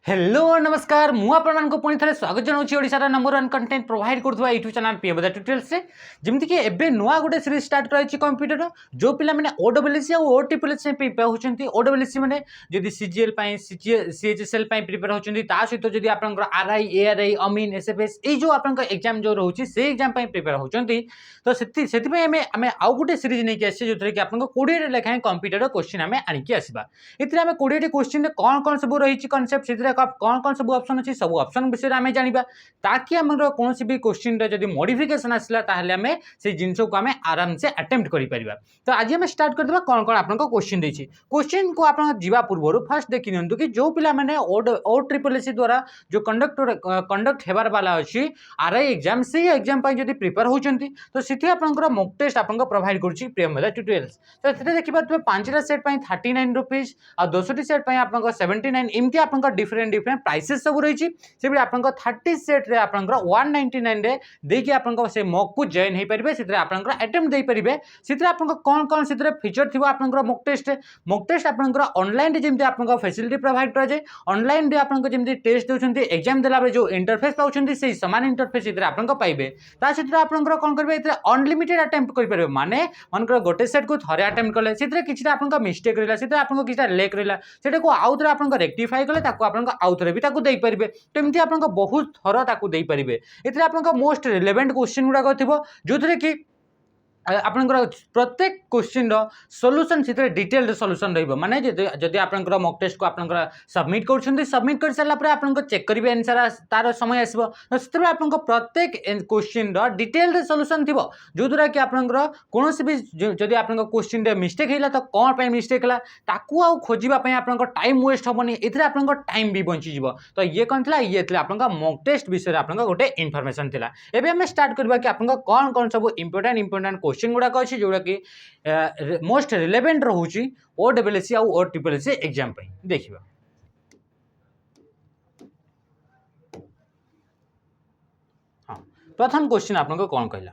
Hello नमस्कार मु आपको पुणी थे स्वागत जनाऊँ ओडिशार नंबर वन कंटेंट प्रोवाइड कर यूट्यूब चैनल पीएम ट्यूटोरियल्स से जमीन कि एबे नुआ गोटे सीरीज स्टार्ट कराई कंप्यूटर जो पिला माने ओडब्ल्यूसी और ओटीपीएलसी प्रिपेयर होचंती ओडब्ल्यूसी माने जदी सीजीएल सीएचएसएल प्रिपेयर होचंती ता सहित जदी आपनकर आरआई एआरआई अमीन एसएफएस ए जो आपनकर एग्जाम जो रहउची से एग्जाम प्रिपेयर होचंती तो सेति में हमें आउ गोटे सीरीज नहीं आसे जो कि आपन 20 लेखाएं कंप्यूटर क्वेश्चन आम आणिकी आसबा इतने आम 20 क्वेश्चन कौन कौन सब रही कनसेप्ट से कौन कौन सब ऑप्शन अच्छी सब ऑप्शन विषय में जाना ताकि आम कौन भी क्वेश्चन जब मॉडिफिकेशन आसला आम से जिनस को आम आराम से अटेम्प्ट कर तो आज आम स्टार्ट करदे कौन कौन आप क्वेश्चन देती क्वेश्चन को आप जा पूर्व फास्ट देखी नि कि जो पिला मैंने ओ ट्रिपल एस द्वारा जो कंडक्ट होबार वाला अच्छी आरआई एग्जाम से एग्जाम जब प्रिपेयर होती तो सीधे आपंकर मॉक टेस्ट आप प्रोवाइड करुच्ची प्रियम ट्यूटोरियल्स तो देखिए 5टा सेट 39 रुपीज और 10टी सेट आप 79 एमती आप डिफरेंट डिफरेंट प्राइसेस सब रही से आप 30 सेट रे आप 199 रे देखिए आप से मॉक को जॉइन हो पारे से अटेम्प्ट दे पारे से कौन कौन से फीचर थी आप मॉक टेस्ट आप ऑनलाइन जमी आप फैसिलिटी प्रोवाइड कराए ऑनलाइन आपमती टेस्ट देते एग्जाम देला जो इंटरफेस पाँच से सामान इंटरफेस आप पाइबे सहित आप कौन करेंगे अनलिमिटेड अटेम्प्ट करेंगे माने मनकर गोटे सेट को थे अटेम्प्ट कले से किसी आप मिस्टेक रहा से आपको किसी लेक रहा से आउ थे आप रेक्टिफाई कले आउ थे भी दे पारे तो एमती आप बहुत थर दे पारे ये आप मोस्ट रिलेवेंट क्वेश्चन गुड़ाक थी जो थे कि आपनकर प्रत्येक क्वेश्चन सॉल्यूशन से डिटेल्ड सॉल्यूशन रहिबो माने जदि आपनकर मॉक टेस्ट को आपनकर सबमिट करछन्ती सबमिट कर सारा पर आपनकर चेक करिवे आंसर तार समय आसबो तो सेते आपनकर प्रत्येक क्वेश्चन डिटेल्ड सॉल्यूशन थिबो जो द्वारा कि आपनकर कोनोसी भी जदि आपनकर क्वेश्चन रे मिस्टेक हैला तो कोन पे मिस्टेक हला ताकू आ खोजिबा पय आपनकर टाइम वेस्ट होबनी एथरे आपनकर टाइम भी बंची जिवो तो ये कोन थला ये थला आपनकर मॉक टेस्ट विषय आपनकर गोटे इन्फॉर्मेशन थिला एबे हम स्टार्ट करबा कि आपनकर कोन कोन सब इंपोर्टेंट क्वेश्चन गुड़ाक अच्छी जोड़ा कि मोस्ट रिलेवेंट रोचे ओडब्ल्यूसी और ओटीपीएलसी एग्जाम देखिए हाँ प्रथम क्वेश्चन आपको कौन कहला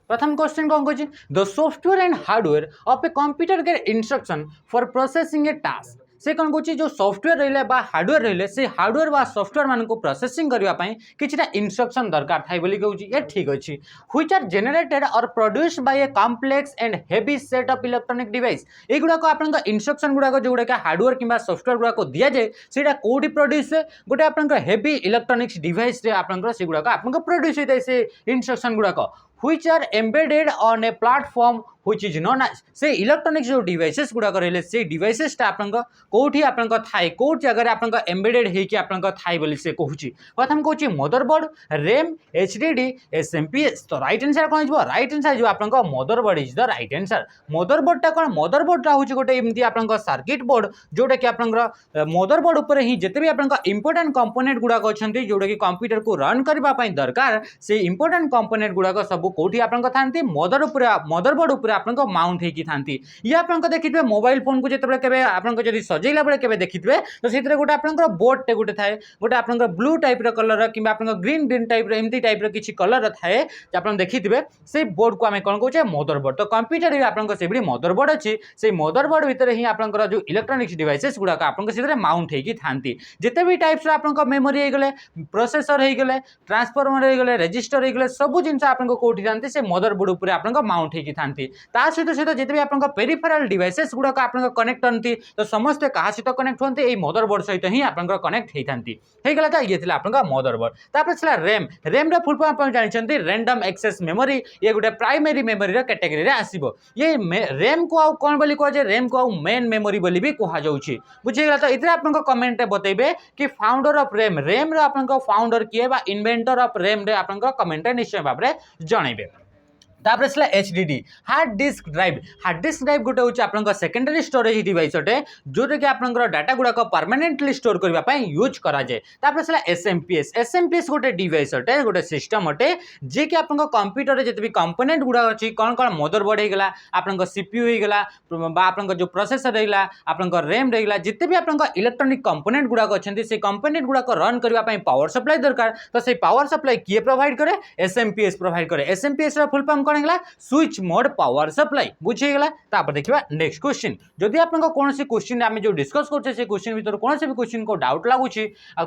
प्रथम क्वेश्चन कौन कह the software and hardware of a computer get instruction for processing a task से कौन कह जो सॉफ्टवेयर रहा हार्डवेयर रही से हार्डवेयर व सॉफ्टवेयर मान को प्रोसेसिंग करने किसी इंस्ट्रक्शन दरकार था बोली कहूँ ये ठीक अच्छे व्हिच आर जनरेटेड और produced by a complex and heavy set of electronic device ये गुड़ाक आप इंस्ट्रक्शन गुड़ाक जो गुड़ा हार्डवेयर कि सॉफ्टवेयर गुड़ाक दि जाए से कौटी प्रोड्यूस गोटे आप हेवी इलेक्ट्रॉनिक्स डिवाइस से गुड़ाक आप प्रोड्यूस होता है से instruction गुड़ाक which are embedded on a platform which is known as से इलेक्ट्रॉनिक्स जो डिवाइसेस गुड़ाक रही से डिवाइसेस कौटी आप थाए कौट जगह आप एम्बेडेड होकर थाए बोली से कहूँ प्रथम कहूँ मदरबोर्ड रैम एचडीडी एसएमपीएस तो राइट आंसर कौन हो राइट आंसर जो आप motherboard is the right answer मदरबोर्डटा कौन मदरबोर्डटा हूँ गोटे एमती आप सर्किट बोर्ड जोटा कि आप मदरबोर्ड उपर ही जिते भी आप इंपोर्टेंट कंपोनेंट गुड़ाक अच्छा जोटा कि कंप्यूटर को रन करने दरकार से इंपोर्टेंट कंपोनेंट गुड़ाक सब कौटी आप मदरबोर्ड उपर आप माउंट होती था ये आप देखिए मोबाइल फोन को जिते आप सजेला बेले देखिए तो से गोटे आप बोर्ड गोटे थाए गोटे आप ब्लू टाइप कलर कि ग्रीन ग्रीन टाइप एमती टाइप किसी कलर थाए आप देखिए से बोर्ड को आम कौन कहे मदरबोर्ड तो कंप्यूटर आप मदरबोर्ड अच्छी से मदरबोर्ड भितर ही आप जो इलेक्ट्रॉनिक्स डिवाइसेस गुड़ाक आप माउंट होती था जिते भी टाइप्स आप मेमोरी होगले प्रोसेसर होगले ट्रांसफॉर्मर होगले रजिस्टर होगले सब जिन आप कौटी था से मदरबोर्ड उपर आप माउंट होती था सहित जिते भी आप पेरिफेराल डिवाइसेस गुड़ाक आप कनेक्ट होती तो समस्ते क्या सहित कनेक्ट होते ये मदरबोर्ड सहित ही आप कनेक्ट होता था ये आप मदरबोर्ड तापर रैम रैम फुल फॉर्म आप जानते रैंडम एक्सेस मेमोरी ये गोटे प्राइमरी मेमोरी कैटेगरी आसो ये रैम को आउ कौन बोली कहुए रैम को आउ मेन मेमोरी बोली भी कहुच्छी बुझीगला तो ये आप कमेंट बतेबे कि फाउंडर ऑफ रैम रैम आप फाउंडर किए इन्वेंटर ऑफ रैम आप कमेंट निश्चय भाव में जनइबे तापर से एचडीडी हार्ड डिस्क ड्राइव गोटे हूँ आप सेकेंडरी स्टोरेज डिवाइस अटे जोटा कि आप डाटा गुड़ाक परमानेंटली स्टोर करने यूज कराए से एसएमपीएस गोटे डिवाइस अटे गोटे सिस्टम अटे जी कि आप कंप्यूटर जिते भी कंपोनेंट गुड़ाक अच्छी कौन कौन मदरबोर्ड होगा आप सीपीयू होगा आप जो प्रोसेसर रहा आप रैम रहा जिते भी आप इलेक्ट्रॉनिक कंपोनेंट गुड़ाक अच्छे से कंपोनेंट गुड़ाक रन करने पावर सप्लाई दरकार तो से पावर सप्लाई किए प्रोवाइड करे एसएमपीएस प्रोवाइड करे एसएमपीएस फुल फॉर्म कौन है स्विच मोड पावर सप्लाई बुझीगला। देखिए नेक्स्ट क्वेश्चन जदि आप कौन क्वेश्चन आम जो डिस्कस करते से क्वेश्चन भर कौन भी क्वेश्चन को डाउट लगुच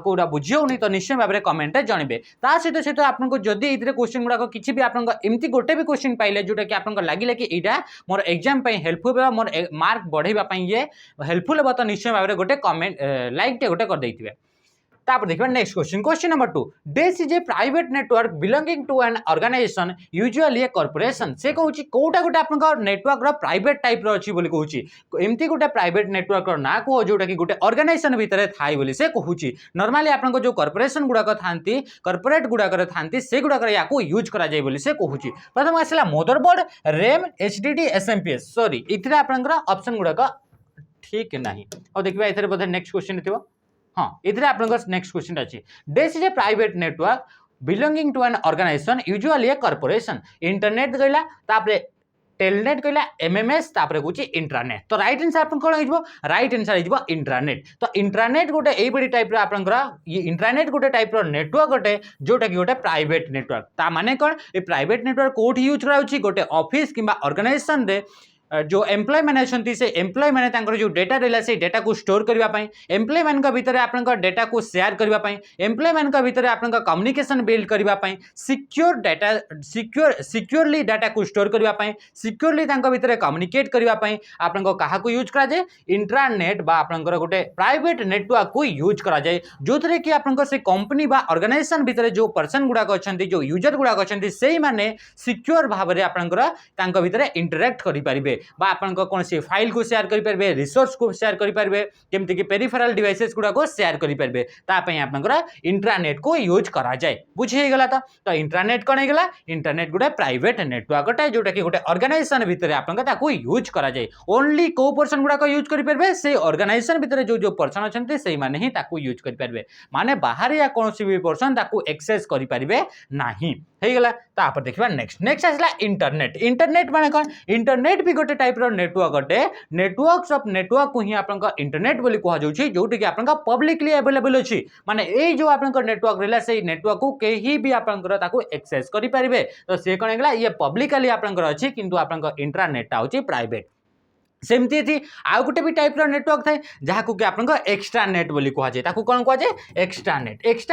कौटा बुझी होनी तो निश्चय भाव में कमेंट जानवे ता सहित सहित आपको जदि ये क्वेश्चन गुड़ाक किसी भी आपमती गोटे भी क्वेश्चन पाइले जोटा कि आप लगे कि यहाँ मोर एग्जाम हेल्पफुल हो मोर मार्क बढ़ाई ये हेल्पफुल हो तो निश्चय भाव में गोटे कमेंट लाइक टे गोटे कर देथिबे। देखिए next question question number 2 this is a private network belonging to an organisation usually a corporation से कहूँ कौटा गोटे आप नेटवर्क रो प्राइवेट टाइप रो अछि बोली कहूँ एमती गोटे प्राइवेट नेटवर्क ना कह जोटा कि गोटे ऑर्गेनाइजेशन भितर थाई बोली से कहूँ नॉर्मली आप जो कॉर्पोरेशन गुड़ाक थांती कॉर्पोरेट गुड़ाक थांती से गुड़ाक या यूज करा जाय बोली से कहूँ। प्रथम आसला motherboard RAM HDD SMPS sorry इथिरे आपनकर ऑप्शन गुड़ाक ठीक नहीं और देखिए इधर बोधे नेक्स्ट क्वेश्चन थी हाँ इधर आप नेक्स्ट क्वेश्चन अच्छी this is a private network belonging to an organisation usually a corporation internet कहला तापरे टेलनेट कहला एमएमएस तापरे कहूँ इंट्रानेट तो राइट आंसर आप कौन हो राइट आंसर हो इंट्रानेट तो इंट्रानेट गोटे यही टाइप ये इंट्रानेट गोटे टाइप नेटवर्क गोटे जोटा कि गोटे प्राइवेट नेटवर्क ता माने कौन ये प्राइवेट नेटवर्क कोठी यूज करा गोटे ऑफिस किंबा ऑर्गेनाइजेशन रे जो एम्प्लॉय मैंने अच्छा से एम्प्लॉय मैंने जो डेटा रहा से डेटा को स्टोर करने एम्प्लॉय मान भितर आप डेटा को शेयर करने एम्प्लॉय मान भितर आप कम्युनिकेशन बिल्ड करने सिक्योर डेटा सिक्योरली डाटा को स्टोर करने सिक्योरली भितर कम्युनिकेट करने आप यूज कराए इंट्रानेट बा आपनकर गोटे प्राइवेट नेटवर्क को यूज कराए जो थे कि आप कंपनी बा ऑर्गेनाइजेशन भितर जो पर्सन गुड़ाक अच्छा जो यूजर गुड़ाक अच्छा से मैंने सिक्योर भाव में आपंकर भितर इंटरेक्ट करें कौन सी फाइल को शेयर करेंगे रिसोर्स को शेयर करेंगे जमती कि पेरिफेराल डिवाइसेस गुड़ा को शेयर करेंगे आप इंट्रानेट को यूज करा जाए बुझीगला तो इंट्रानेट कौन है इंटरनेट गोटे प्राइवेट नेटवर्क अटे जोटा कि गोटे ऑर्गेनाइजेशन भितर आप यूज करा जाए ओनली को पर्सन गुड़ाक यूज करेंगे से ऑर्गेनाइजेशन भितर जो जो पर्सन अच्छा से मैंने ही यूज करेंगे माने बाहर या कौन भी पर्सन एक्सेस करेंगे नहीं होगा। देखिए नेक्स्ट आसला इंटरनेट इंटरनेट माने कौन इंटरनेट भी गोटे टाइप नेटवर्क अटे नेटवर्क्स ऑफ नेटवर्क को ही आप इंटरनेट बोली कह जाउछि जोटी कि आप पब्लिकली अवेलेबल अछि माने ए जो आप नेटवर्क रहला से नेटवर्क को कहीं भी आप एक्सेस करि परिबे तो से कौन है ये पब्लिकली आप अछि किंतु आप इंटरनेट होछि प्राइवेट सेमती थी आउ गोटे भी टाइप नेटवर्क थाए जहाँ को कि आप एक्स्ट्रा नेट बोली कह जाए कौन कह जाए एक्स्ट्रा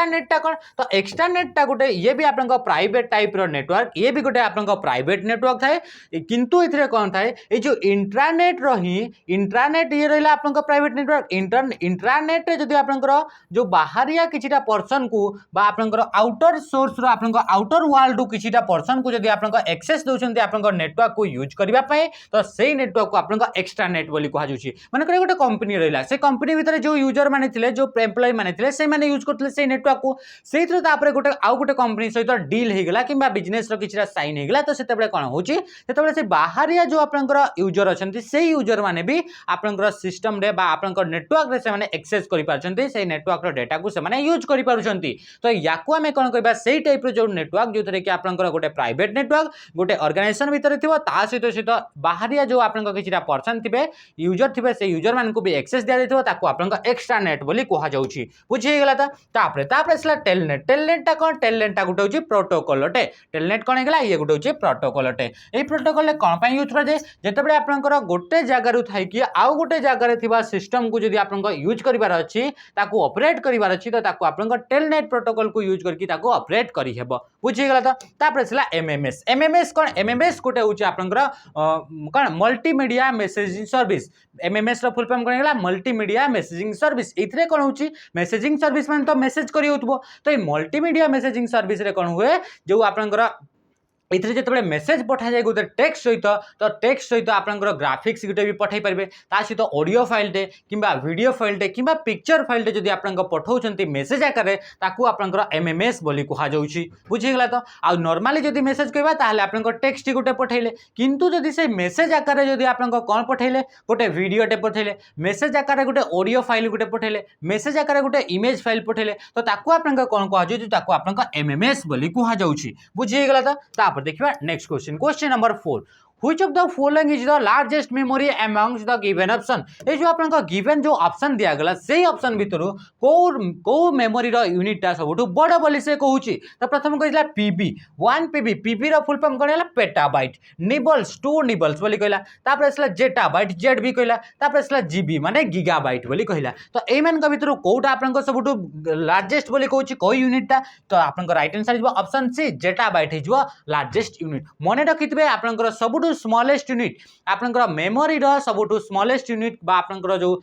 नेटा कौन तो एक्स्ट्रा नेटा गोटे ये भी आप प्राइवेट टाइप नेटवर्क ये भी गोटे आप प्राइवेट नेटवर्क थाए किंतु ये कौन थाए ये जो इंट्रानेट रही इंट्रानेट ये रहा आप प्राइवेट नेटवर्क इंट्रानेट जदि आप जो बाहरिया किछिटा पर्सन को आप आउटर सोर्स आप आउटर वर्ल्ड किसी पर्सन को जब आप एक्सेस दौरान आप नेटवर्क को यूज करने तो से नेटवर्क को आप एक्स्ट्रा नेट बोली कह जाउछि माने करे गोटे कंपनी रहिला से कंपनी भितर जो यूजर माने थिले जो एम्प्लॉय माने थिले से माने यूज करथिले से नेटवर्क को सेहि थ्रू तापर गोटे आउ गोटे कंपनी सहित डील हे गेला किबा बिजनेस रो किछरा साइन हे गेला तो सेते बेले कोन होछि सेते बेले से बाहरिया जो आपनकर यूजर अछंती से यूजर माने भी आपनकर सिस्टम रे बा आपनकर नेटवर्क रे से माने एक्सेस करि पारछंती से नेटवर्क रो डेटा को से माने यूज करि पारुछंती तो याकू हमें कोन कहबा सेही टाइप रो जो नेटवर्क जो थरे कि आपनकर गोटे प्राइवेट नेटवर्क गोटे ऑर्गेनाइजेशन भितर थिबो ता सहित बाहरिया जो आपनकर किछरा पर्सन थिबे यूजर थिबे से यूजर मान को भी एक्सेस दिया जाइथिबो ताको आपनका एक्स्ट्रा नेट बोली कहा जाउछि बुझी गेला तापरे असला टेलनेट टेलनेट कोन टेलनेट गोटे होछि प्रोटोकॉल अटे टेलनेट कोन हेगला ये गोटे होछि प्रोटोकॉल अटे ए प्रोटोकॉल कोन पय यूज करा जाय जेतेबेले आपनकर गोटे जगह रु थाई कि आउ गोटे जगह रे थिबा सिस्टम को जदि आपनका यूज करिवार अछि ताको ऑपरेट करिवार अछि तो ताको आपनका टेलनेट प्रोटोकॉल को यूज करके ताको ऑपरेट करि हेबो बुझी गेला तापरे असला एमएमएस एमएमएस कोन एमएमएस गोटे होछि आपनकर कोन मल्टीमीडिया मैसेजिंग सर्विस एमएमएस रो फुल फॉर्म कोन हेला मल्टीमीडिया मैसेजिंग सर्विस इथरे कोन होछि मैसेजिंग सर्विस मान तो मैसेज करि होतबो तो ए मल्टीमीडिया मैसेजिंग सर्विस रे कोन हुए जो आपनकर इतने जिते मेसेज पठा जाए गोटे टेक्स्ट सहित तो टेक्स्ट सहित आप ग्राफिक्स गोटे भी पठाई पारे ता सहित ऑडियो फाइलटे किंबा वीडियो फाइलटे किंबा पिक्चर फाइलटे जदि आप पठाउछंती मेसेज आकार ताकू आपनकर एमएमएस बोली कहा जाउछि बुझीगला तो आ नॉर्मली जदि मेसेज कहबा ताहले आपनकर टेक्स्ट गोटे पठाइले किंतु जदि से मेसेज आकार जदि आपनकर कोन पठाइले गोटे वीडियोटे पठाइले मेसेज आकार गोटे ऑडियो फाइल गोटे पठाइले मेसेज आकार गोटे इमेज फाइल पठाइले तो ताकू आपनकर कोन कहा जाउछि ताकू आपनकर एमएमएस बोली कहा जाउछि बुझीगला तो देखिए next question question number 4 which of the following is the largest memory amongst the given option A जो आपन गिवन जो ऑप्शन दिया गला सेही ऑप्शन भितरु को मेमोरी रो यूनिट टा सबटु बड़ बोली से कहूची तो प्रथम कहिला पीबी 1 पीबी पीबी रो फुल फॉर्म कोन पेटाबाइट निबल्स 2 निबल्स बोली कहला तापर असला जेटाबाइट जेडबी कहला तापर असला जीबी माने गीगाबाइट बोली कहला तो ए मान का भितरु कोटा आपन सबटु लार्जेस्ट बोली कहूची कोई यूनिट टा तो आपन right answer is option C zettabyte is largest unit मने रखितबे आपन सबटु स्मॉलेस्ट यूनिट आपन मेमोरी रो सबटु स्मॉलेस्ट यूनिट बा आपन जो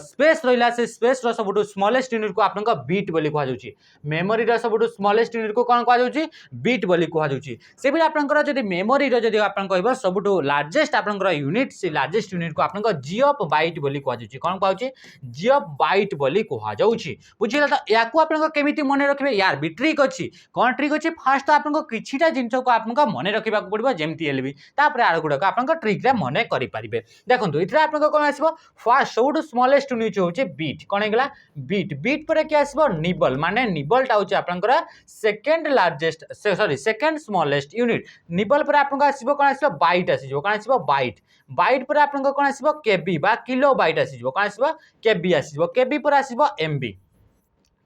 स्पेस रहिला से स्पेस रो सबटु स्मॉलेस्ट यूनिट को आपन बीट बोली कहा जाउची मेमोरी रो सबटु स्मॉलेस्ट यूनिट को कोन कहा जाउची बीट बोली कहा जाउची से भी आपन जदी मेमोरी रो जदी आपन कहबो सबटु लार्जेस्ट आपन यूनिट से लार्जेस्ट यूनिट को आपन जी ऑफ बाइट बोली कहा जाउची कोन कहा जाउची जी ऑफ बाइट बोली कहा जाउची बुझिला त याकू आपन केमिति मने रखबे यार भी ट्रिक अछि कोन ट्रिक अछि फर्स्ट तो आपन किछिटा जिंस को आपन मने रखिबा को पड़बो जेमति एलबी तापर आर गुडा आपन ट्रिक रे मने करि परिबे देखंतु इथरा आपन कोन आसीबो फर्स्ट सबटु स्मॉलेस्ट यूनिट होचे बीट कोन हेगला बीट बीट पर के आसीबो निबल माने निबल टा होचे आपन second largest sorry second smallest unit nibble पर आपन आसीबो कोन आसीबो बाइट आसीबो कोन आसीबो बाइट बाइट पर आपन कोन आसीबो केबी बा किलो बाइट आसीबो कोन आसीबो केबी आसीबो केबी पर आसीबो एमबी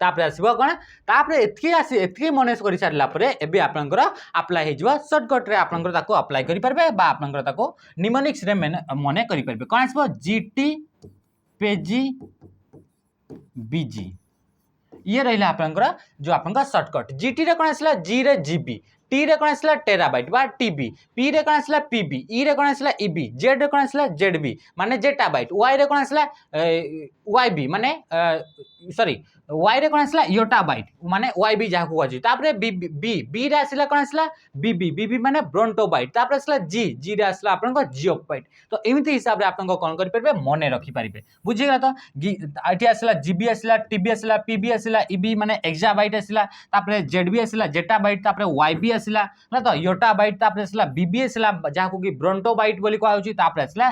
तापर आसीबो कोन तापर एतकी मनेस करि सारला परे एबे आपनकर अप्लाई हेजबो शॉर्टकट रे आपनकर ताको अप्लाई करि परबे बा आपनकर ताको निमोनिक्स रे मने करि परबे कोन आसीबो जीटी पेजी बीजी ये रहिला आपनकर जो आपनका शॉर्टकट जीटी रे कोन आसला जी रे जीबी टी रे कोन आसला टेराबाइट बा टीबी पी रे कोन आसला पीबी ई रे कोन आसला ईबी जेड रे कोन आसला जेडबी माने जेटाबाइट वाई रे कोन आसला वाईबी माने सॉरी वाई रे कोन आसला योटाबाइट माने वाईबी जाहा को अछि तापरे बी बी रे आसला कोन आसला बीबी बीबी माने ब्रोंटोबाइट तापरे आसला जी जी रे आसला आपनका जियोबाइट तो एमिति हिसाब रे आपनका कोन करि परबे मने रखि परिबे बुझि गेला तो आठी आसला जीबी आसला टीबी आसला पीबी आसला ईबी माने एक्साबाइट आसला तापरे जेडबी आसला जेटाबाइट तापरे वाईबी आसला ना तो योटाबाइट तापरे आसला बीबी आसला जाहा को कि ब्रोंटोबाइट बोली कहै अछि तापरे आसला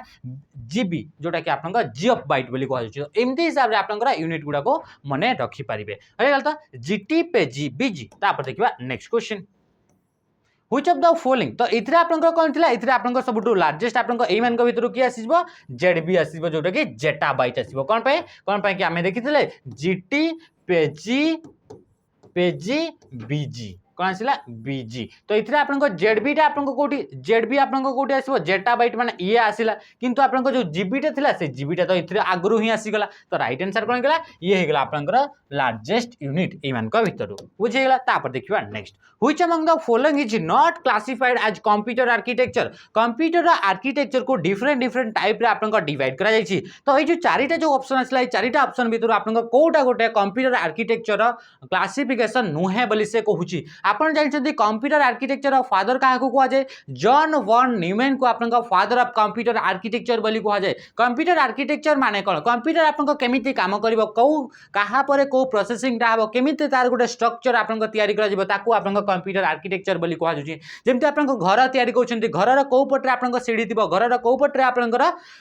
जीबी जोटा कि आपनका जियोबाइट बोली कहै अछि तो एमिति हिसाब रे आपनका यूनिट गुडा को मने रखि पारिबे हे गल त जीटी पे जी बीजी तापर देखिबा next question which of the following तो इथरा आपनका कोन थिला इथरा आपनका सबटु लार्जेस्ट आपनका ए मान को भितरु की आसीबो जेडबी आसीबो जोटा कि जेटाबाइट आसीबो कोन पे कि हमें देखिथिले जीटी पेजी बीजी कौन आसला बीजी तो इथरे आपनको जेडबी टा आपनको कोठी जेडबी आपनको कोठी आसीबो जेटाबाइट माने ये आसीला किंतु आपनको जो जीबी टा थिला से जीबी टा तो इथरे आगरु ही आसी गला तो राइट आंसर कोन गेला ये हे गेला आपनकर लार्जेस्ट यूनिट ए मान को भितरु बुझि गेला तापर देखिबा next which among the following is not classified as computer architecture को डिफरेंट टाइप रे आपनको डिवाइड करा जायछि तो ए जो चारिटा जो ऑप्शन आसला ए चारिटा ऑप्शन भितरु आपनको कोटा गोटे कंप्यूटर आर्किटेक्चर क्लासिफिकेशन नुहे बोली से कहूछि आपन जानछथि कंप्यूटर आर्किटेक्चर ऑफ फादर काहा को कहा जाय जॉन वॉन न्यूमैन को आपन फादर ऑफ कंप्यूटर आर्किटेक्चर बोली कहा जाय कंप्यूटर आर्किटेक्चर माने कोन कंप्यूटर आपन केमिति काम करबो को काहा परे को प्रोसेसिंग टा हबो केमिति तार गुटे स्ट्रक्चर आपन तयारी करा जिवो ताकू आपन कंप्यूटर आर्किटेक्चर बोली कहा जाय जेमति आपन घर तयारी करछथि घर रो को पटरे आपन सीढ़ी थिबो घर रो को पटरे आपन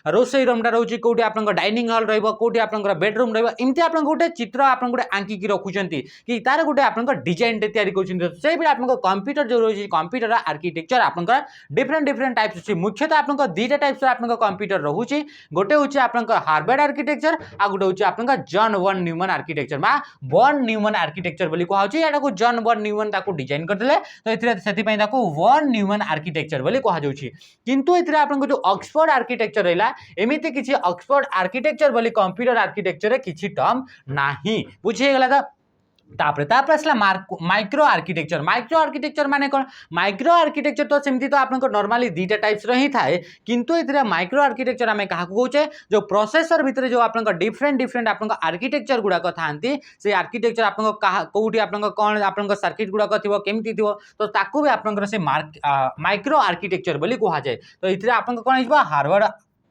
रोसई रूम टा रहउची कोठी आपन डाइनिंग हॉल रहइबो कोठी आपन बेडरूम रहइबो इमति आपन गुटे चित्र आपन गुटे आंकी की रखुचंती कि तार गुटे आपन डिजाइन टे तयारी करछथि से भी आपन कंप्यूटर जो रही कंप्यूटर आर्किटेक्चर आपन डिफरेंट टाइप्स अछि मुख्यतः आपन दीटा टाइप्स आपन कंप्यूटर रहउची गोटे होची आपन हार्वर्ड आर्किटेक्चर आ गोटे होची आपन जॉन वन न्यूमैन आर्किटेक्चर मा वन न्यूमैन आर्किटेक्चर बोली कहा होची एटा को जॉन वन न्यूमैन ताको डिजाइन करथिले तो इथरे सेति पई ताको वन न्यूमैन आर्किटेक्चर बोली कहा जाउची किंतु इथरे आपन जो ऑक्सफोर्ड आर्किटेक्चर रहला एमिति किछि ऑक्सफोर्ड आर्किटेक्चर बोली कंप्यूटर आर्किटेक्चर रे किछि टर्म नाही बुझि गेला त तापर आसला माइक्रो आर्किटेक्चर माने कोन माइक्रो आर्किटेक्चर तो सेमती तो आपन नॉर्मली दीटा टाइप्स रही थाए किंतु इथरे माइक्रो आर्किटेक्चर हमें कहा कहूचे जो प्रोसेसर भितर जो आपन डिफरेंट आपन आर्किटेक्चर गुडा को थांती से आर्किटेक्चर आपन कोठी आपन कोन आपन सर्किट गुडा को थिबो केमती थिबो तो ताकू भी आपन से माइक्रो आर्किटेक्चर बोली कहा जाय तो इथरे आपन कोन हिजबो हार्वर्ड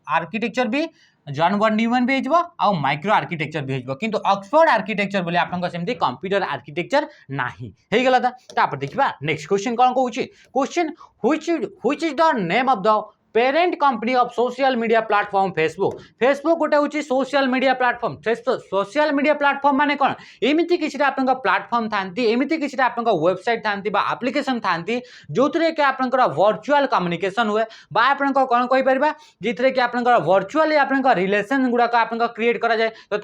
आर्किटेक्चर भी जॉन वन न्यूमैन भी हो आ माइक्रो आर्किटेक्चर भी हो किंतु ऑक्सफोर्ड आर्किटेक्चर बोले आपन सेमती कंप्यूटर आर्किटेक्चर नाही हे गला तापर देखिबा नेक्स्ट क्वेश्चन कोन कहूची question which is the name of the parent company of social media platform Facebook Facebook गोटे हूँ social media platform social media platform माने कौन एमती किसी प्लेटफॉर्म था एमती किसी वेबसाइट था आप्लिकेशन था जो थे कि आप वर्चुअल कम्युनिकेशन हुए कौन कहीपर जितने कि आप वर्चुअली आप रिलेशन गुड़ाक आप क्रिएट कराए तो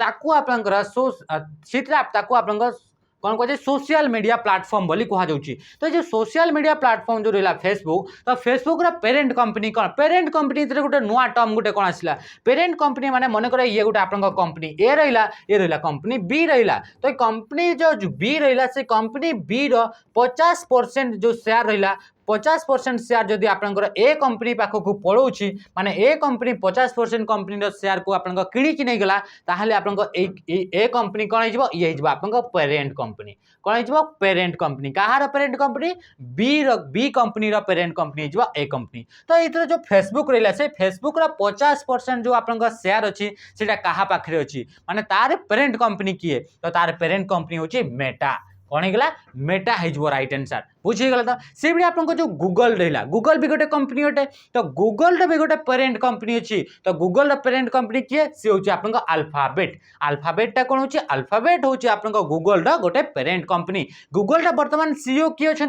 आप कौन कहे सोशल मीडिया प्लेटफॉर्म बोली कहुच्छी तो जो सोशल मीडिया प्लेटफॉर्म जो रहा फेसबुक तो फेसबुक पेरेंट कंपनी कौन पेरेंट कंपनी गोटे नुआ टर्म गोटे कौन आसला पेरेंट कंपनी माने मन कर ये गोटे आप कंपनी ए रहा कंपनी बी रहा तो कंपनी जो बी रहा से कंपनी बी रो 50% जो शेयर रहा 50% शेयर जदि आप ए कंपनी पाखक पड़ोची माने ए कंपनी 50% कंपनी शेयर को आप किणिकी नहीं गला ताहले आप ए कंपनी कौन हो ये आप पेरेंट कंपनी कौन हो पेरेंट कंपनी कहार parent company B company parent company हो ए कंपनी तो ये जो फेसबुक रहा से फेसबुक 50% जो आप शेयर अच्छी से क्या पाखे अच्छी माने तार पेरेंट कंपनी किए तो तार पेरेंट कंपनी हूँ मेटा कौन होगा मेटा हो राइट आंसर बुझीगला तो से भी आपको जो गूगल रहा गूगल भी गोटे कंपनी अटे तो गूगल भी गोटे पेरेंट कंपनी अच्छी तो गूगल पेरेंट कंपनी किए सी हूँ आप अल्फाबेट अल्फाबेटा कौन हो अल्फाबेट हूँ आप गूगल गोटे पेरेंट कंपनी गूगल बर्तमान सीईओ किए अच्छा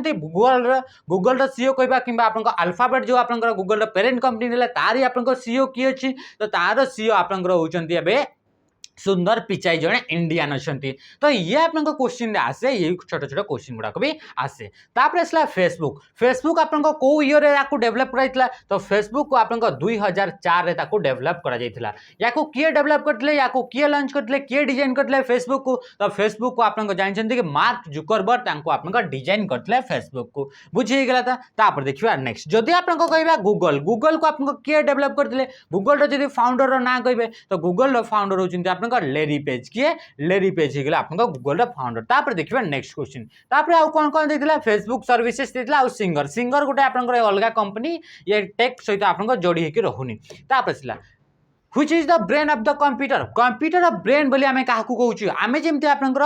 गूगल सीईओ कहवा कि अल्फाबेट जो आप गूगल पेरेंट कंपनी रहा तारी आप सीईओ किए अच्छी तो तार सीईओ आप होती सुंदर पिचाई जड़े इंडियन अच्छा तो ये आप क्वेश्चन आसे ये छोट छोट क्वेश्चन गुड़ाक भी आसे तापर आसला फेसबुक फेसबुक आप कौ ईयर आपको डेभलप कराइला तो फेसबुक को आप 2004 डेभलप करा या किए डेभलप करते या किए लॉन्च करते किए डिजाइन करते फेसबुक को तो फेसबुक को आप जानते कि मार्क जुकरबर्ग आप डिजाइन करते फेसबुक को बुझीगला तो देखिए नेक्स्ट जदि आप कह गूगल गूगल को आप किए डेभलप करते गूगल जब फाउंडर ना कहे तो गूगल फाउंडर होती आप लेरी पेज किए लेरी पेज हो गला आप गूगल फाउंडर तापर देखिए नेक्स्ट क्वेश्चन तापर आउ कौन कौन देता फेसबुक सर्विसेज देता सिंगर सिंगर गोटे आप अलग कंपनी ये टेक सहित आप जोड़ी होकर रहुनी तापर आसला which is the brain of the computer computer of brain बोली आमे काहाकू कहूची आमे जेमती आपनकर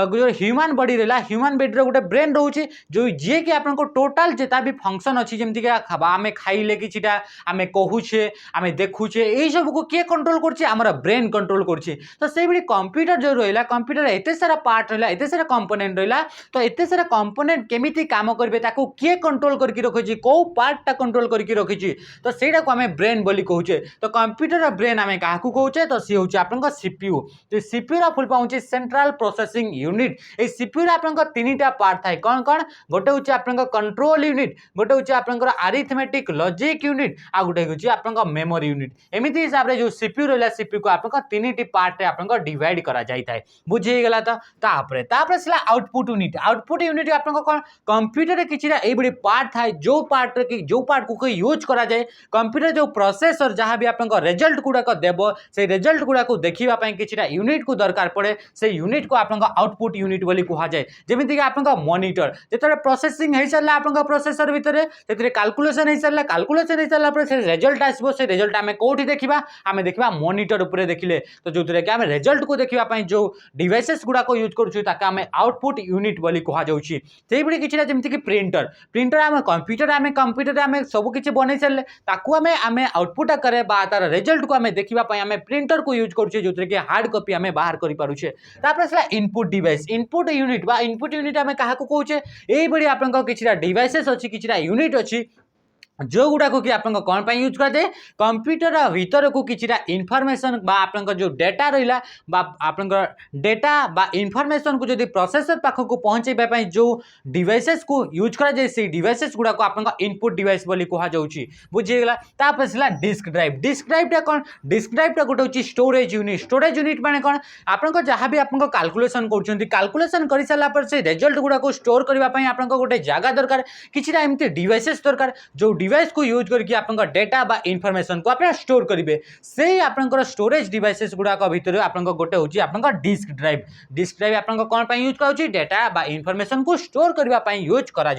जो ह्यूमन बॉडी रहला ह्यूमन बॉडी रो गोटे ब्रेन रहउची जो जे कि आपनको टोटल जेता भी फंक्शन अछि जेमती के खाबा आमे खाइले किछिटा आमे कहूछे आमे देखुछे एई सब को के कंट्रोल करछि हमर ब्रेन कंट्रोल करछि तो सेइ बडी कंप्यूटर जो रहला कंप्यूटर एते सारा पार्ट रहला एते सारा कंपोनेंट रहला तो एते सारा कंपोनेंट केमिति काम करबे ताको के कंट्रोल करके रखिछि को पार्ट टा कंट्रोल करके रखिछि तो सेटा को आमे ब्रेन बोली कहूछे तो कंप्यूटर ऑफ ब्रेन आम क्या कहे तो सी हूँ आप सीपीयू तो सीपीयू फुल फॉर्म हूँ सेंट्रल प्रोसेसिंग यूनिट ये सीपीयू आप 3टा पार्ट थाए कौन कौन गोटे हूँ आप कंट्रोल यूनिट गोटे हूँ आप अरिथमेटिक लॉजिक यूनिट आ गोटे हूँ आप मेमोरी यूनिट एमती हिसाब से जो सीपीयू रहा सीपीयू को आप 3टी पार्ट आप डिवाइड करा जाए बुझीगला तो आउटपुट यूनिट आप कौन कंप्यूटर किसी पार्ट थाए जो पार्ट को यूज करा जाए कंप्यूटर जो प्रोसेसर जहाँ भी आप रिजल्ट गुड़ा देव से रिजल्ट गुड़ा देखापी किसी यूनिट को दरकार पड़े से यूनिट को आप आउटपुट यूनिट बोली कहुए जमीक आप मॉनिटर जो प्रोसेसिंग हो सारा आप प्रोसेसर भितर से कैलकुलेशन हो सारा कैलकुलेशन हो सारा से रिजल्ट आसो से रिजल्ट आम कौटी देखा आम देखा मॉनिटर उपर देखिले तो जो कि आम रिजल्ट को देखापी जो डिवाइसेस गुड़ाक यूज करें आउटपुट यूनिट बोली कहुच्छी से भाई किसी जमीक प्रिंटर प्रिंटर आम कंप्यूटर आम सबकि बन सारे आम आउटपुट आकार तार रिजल्ट को आम देखापी आम प्रिंटर को यूज करुचे जो कि हार्ड कॉपी आम बाहर करें आसला इनपुट डिवाइस इनपुट यूनिट आम क्या कहे ये आप किसी डिवाइसेस अच्छी किसी यूनिट अच्छी जो गुड़ाक कि आप कौन पर यूज कराए कंप्यूटर भीतर को किसी इनफॉरमेशन आप जो डेटा रहा आप डेटा इनफॉरमेशन को जो प्रोसेसर पाखक पहुँचाई जो डिवाइसेस को यूज कराए से डिवाइसेस गुड़ाक आप इनपुट डिवाइस बोली कहुच्छी बुझीगला तापर डिस्क ड्राइव कौन डिस्क ड्राइव गोटे हूँ स्टोरेज यूनिट माने कौन आप जहाँ भी आप कैलकुलेशन कैलकुलेशन कर सारापर से रिजल्ट गुड़ाक स्टोर करने आप गोटे जगह दरकार किसी एमती डिवाइसेस दरकार जो डिवाइस को यूज करके आप डेटा बा इनफॉरमेशन को आप स्टोर करेंगे से आप स्टोरेज डिवाइसेस गुड़ाक भितर आप गोटे हूँ आप डिस्क ड्राइव आप कौन पर यूज कर डेटा बा इनफॉरमेशन को स्टोर करने यूज करा